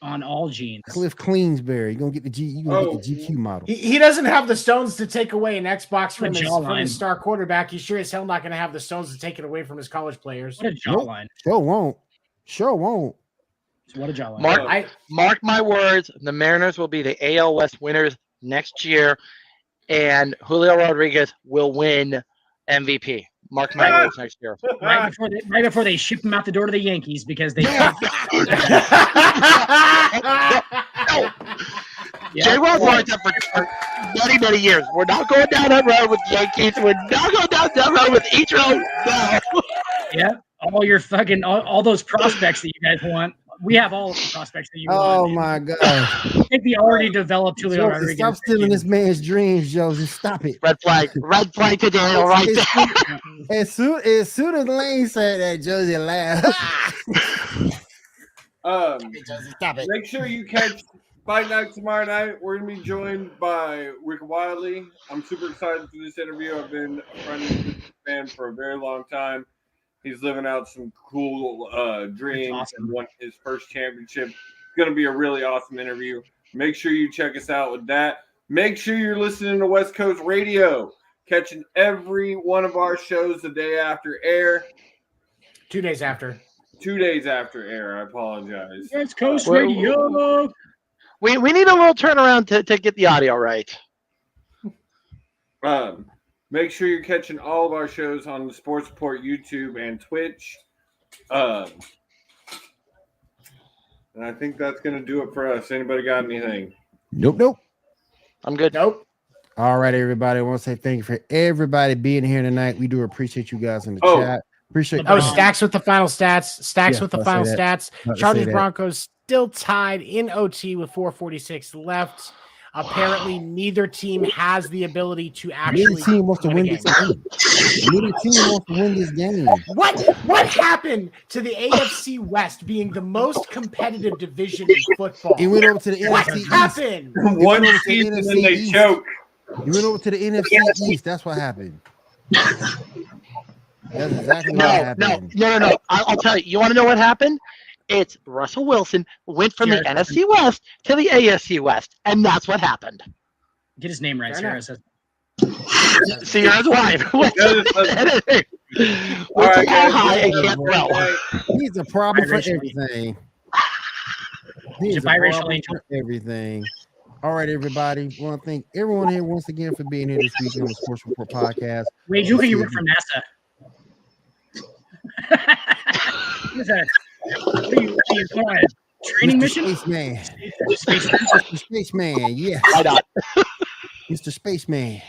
on all genes. Cliff Kingsbury. You're going to get the GQ model. He doesn't have the stones to take away an Xbox from his star quarterback. He's sure as hell not going to have the stones to take it away from his college players. What a jawline. Sure won't. What a jawline. Mark my words, the Mariners will be the AL West winners next year, and Julio Rodriguez will win MVP. Mark my words next year. Right before they ship him out the door to the Yankees because they. J-Rod warned up for many, many years. We're not going down that road with the Yankees. We're not going down that road with Ichiro. No. Yeah, all those prospects that you guys want. We have all of the prospects that you want. Oh my God! I think the already developed Julio Rodriguez. Stop stealing this man's dreams, Josie. Stop it. Red flag today, right there. As soon as Lane said that, Josie laughed. Josie, stop it. Make sure you catch Fight Night tomorrow night. We're gonna be joined by Rick Wiley. I'm super excited for this interview. I've been a friend of this man for a very long time. He's living out some cool dreams. Awesome. Won his first championship. It's going to be a really awesome interview. Make sure you check us out with that. Make sure you're listening to West Coast Radio, catching every one of our shows the day after air. 2 days after. 2 days after air. I apologize. West Coast Radio. We need a little turnaround to get the audio right. Make sure you're catching all of our shows on the Sports Report YouTube and Twitch. And I think that's going to do it for us. Anybody got anything? Nope. I'm good. Nope. All right, everybody. I want to say thank you for everybody being here tonight. We do appreciate you guys in the chat. Appreciate Stacks with the final stats. Chargers Broncos still tied in OT with 4:46 left. Apparently, neither team has the ability to actually. Neither team wants to win this game. Neither team wants to win this game. What happened to the AFC West being the most competitive division in football? It went over to the NFC East. What happened? One season and they choke. You went over to the NFC East. That's what happened. That's exactly what happened. No. I'll tell you. You want to know what happened? It's Russell Wilson went from the NFC West to the AFC West, and that's what happened. Get his name right, Sarah says. Sierra's wife. He's a problem for everything. He's a problem for everything. All right, everybody. I want to thank everyone here once again for being here this week on the Sports Report podcast. Wait, you think you work from NASA? What is that? Training mission? Spaceman. Mr. Spaceman, yeah. Why not? Mr. Spaceman.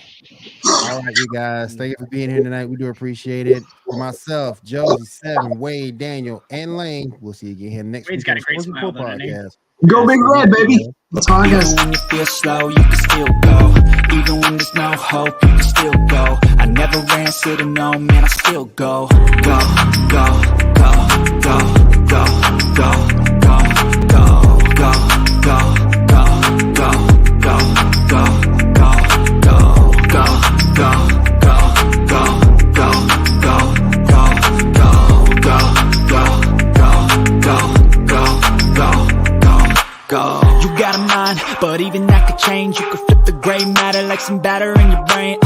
All right, you guys. Thank you for being here tonight. We do appreciate it. For myself, Josie, Seven, Wade, Daniel, and Lane. We'll see you again here next week. Got a great smile, podcast. Go Big Red, baby. That's all I got. Even when you feel slow, you can still go. Even when there's no hope, you can still go. I never answer to no, man, I still go. Go, go, go, go. Go, go, go, go, go, go, go, go, go, go, go, go, go. You got a mind, but even that could change. You could flip the gray matter like some batter in your brain.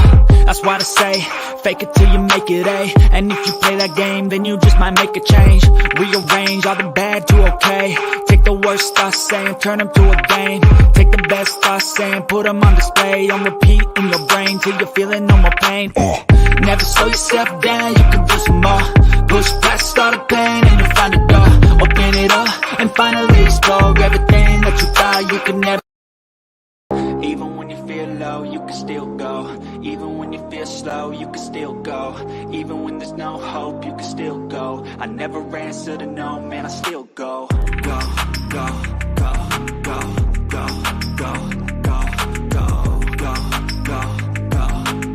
That's why I say, fake it till you make it A. And if you play that game, then you just might make a change. Rearrange all the bad to okay. Take the worst thoughts saying, turn them to a game. Take the best thoughts saying, put them on display. On repeat in your brain till you're feeling no more pain. Never slow yourself down, you can do some more. Push past all the pain and you'll find a door. Open it up and finally explore everything that you thought you could never. Even when you feel low, you can still go. Even when you feel slow, you can still go. Even when there's no hope, you can still go. I never answer to no, man, I still go. Go, go.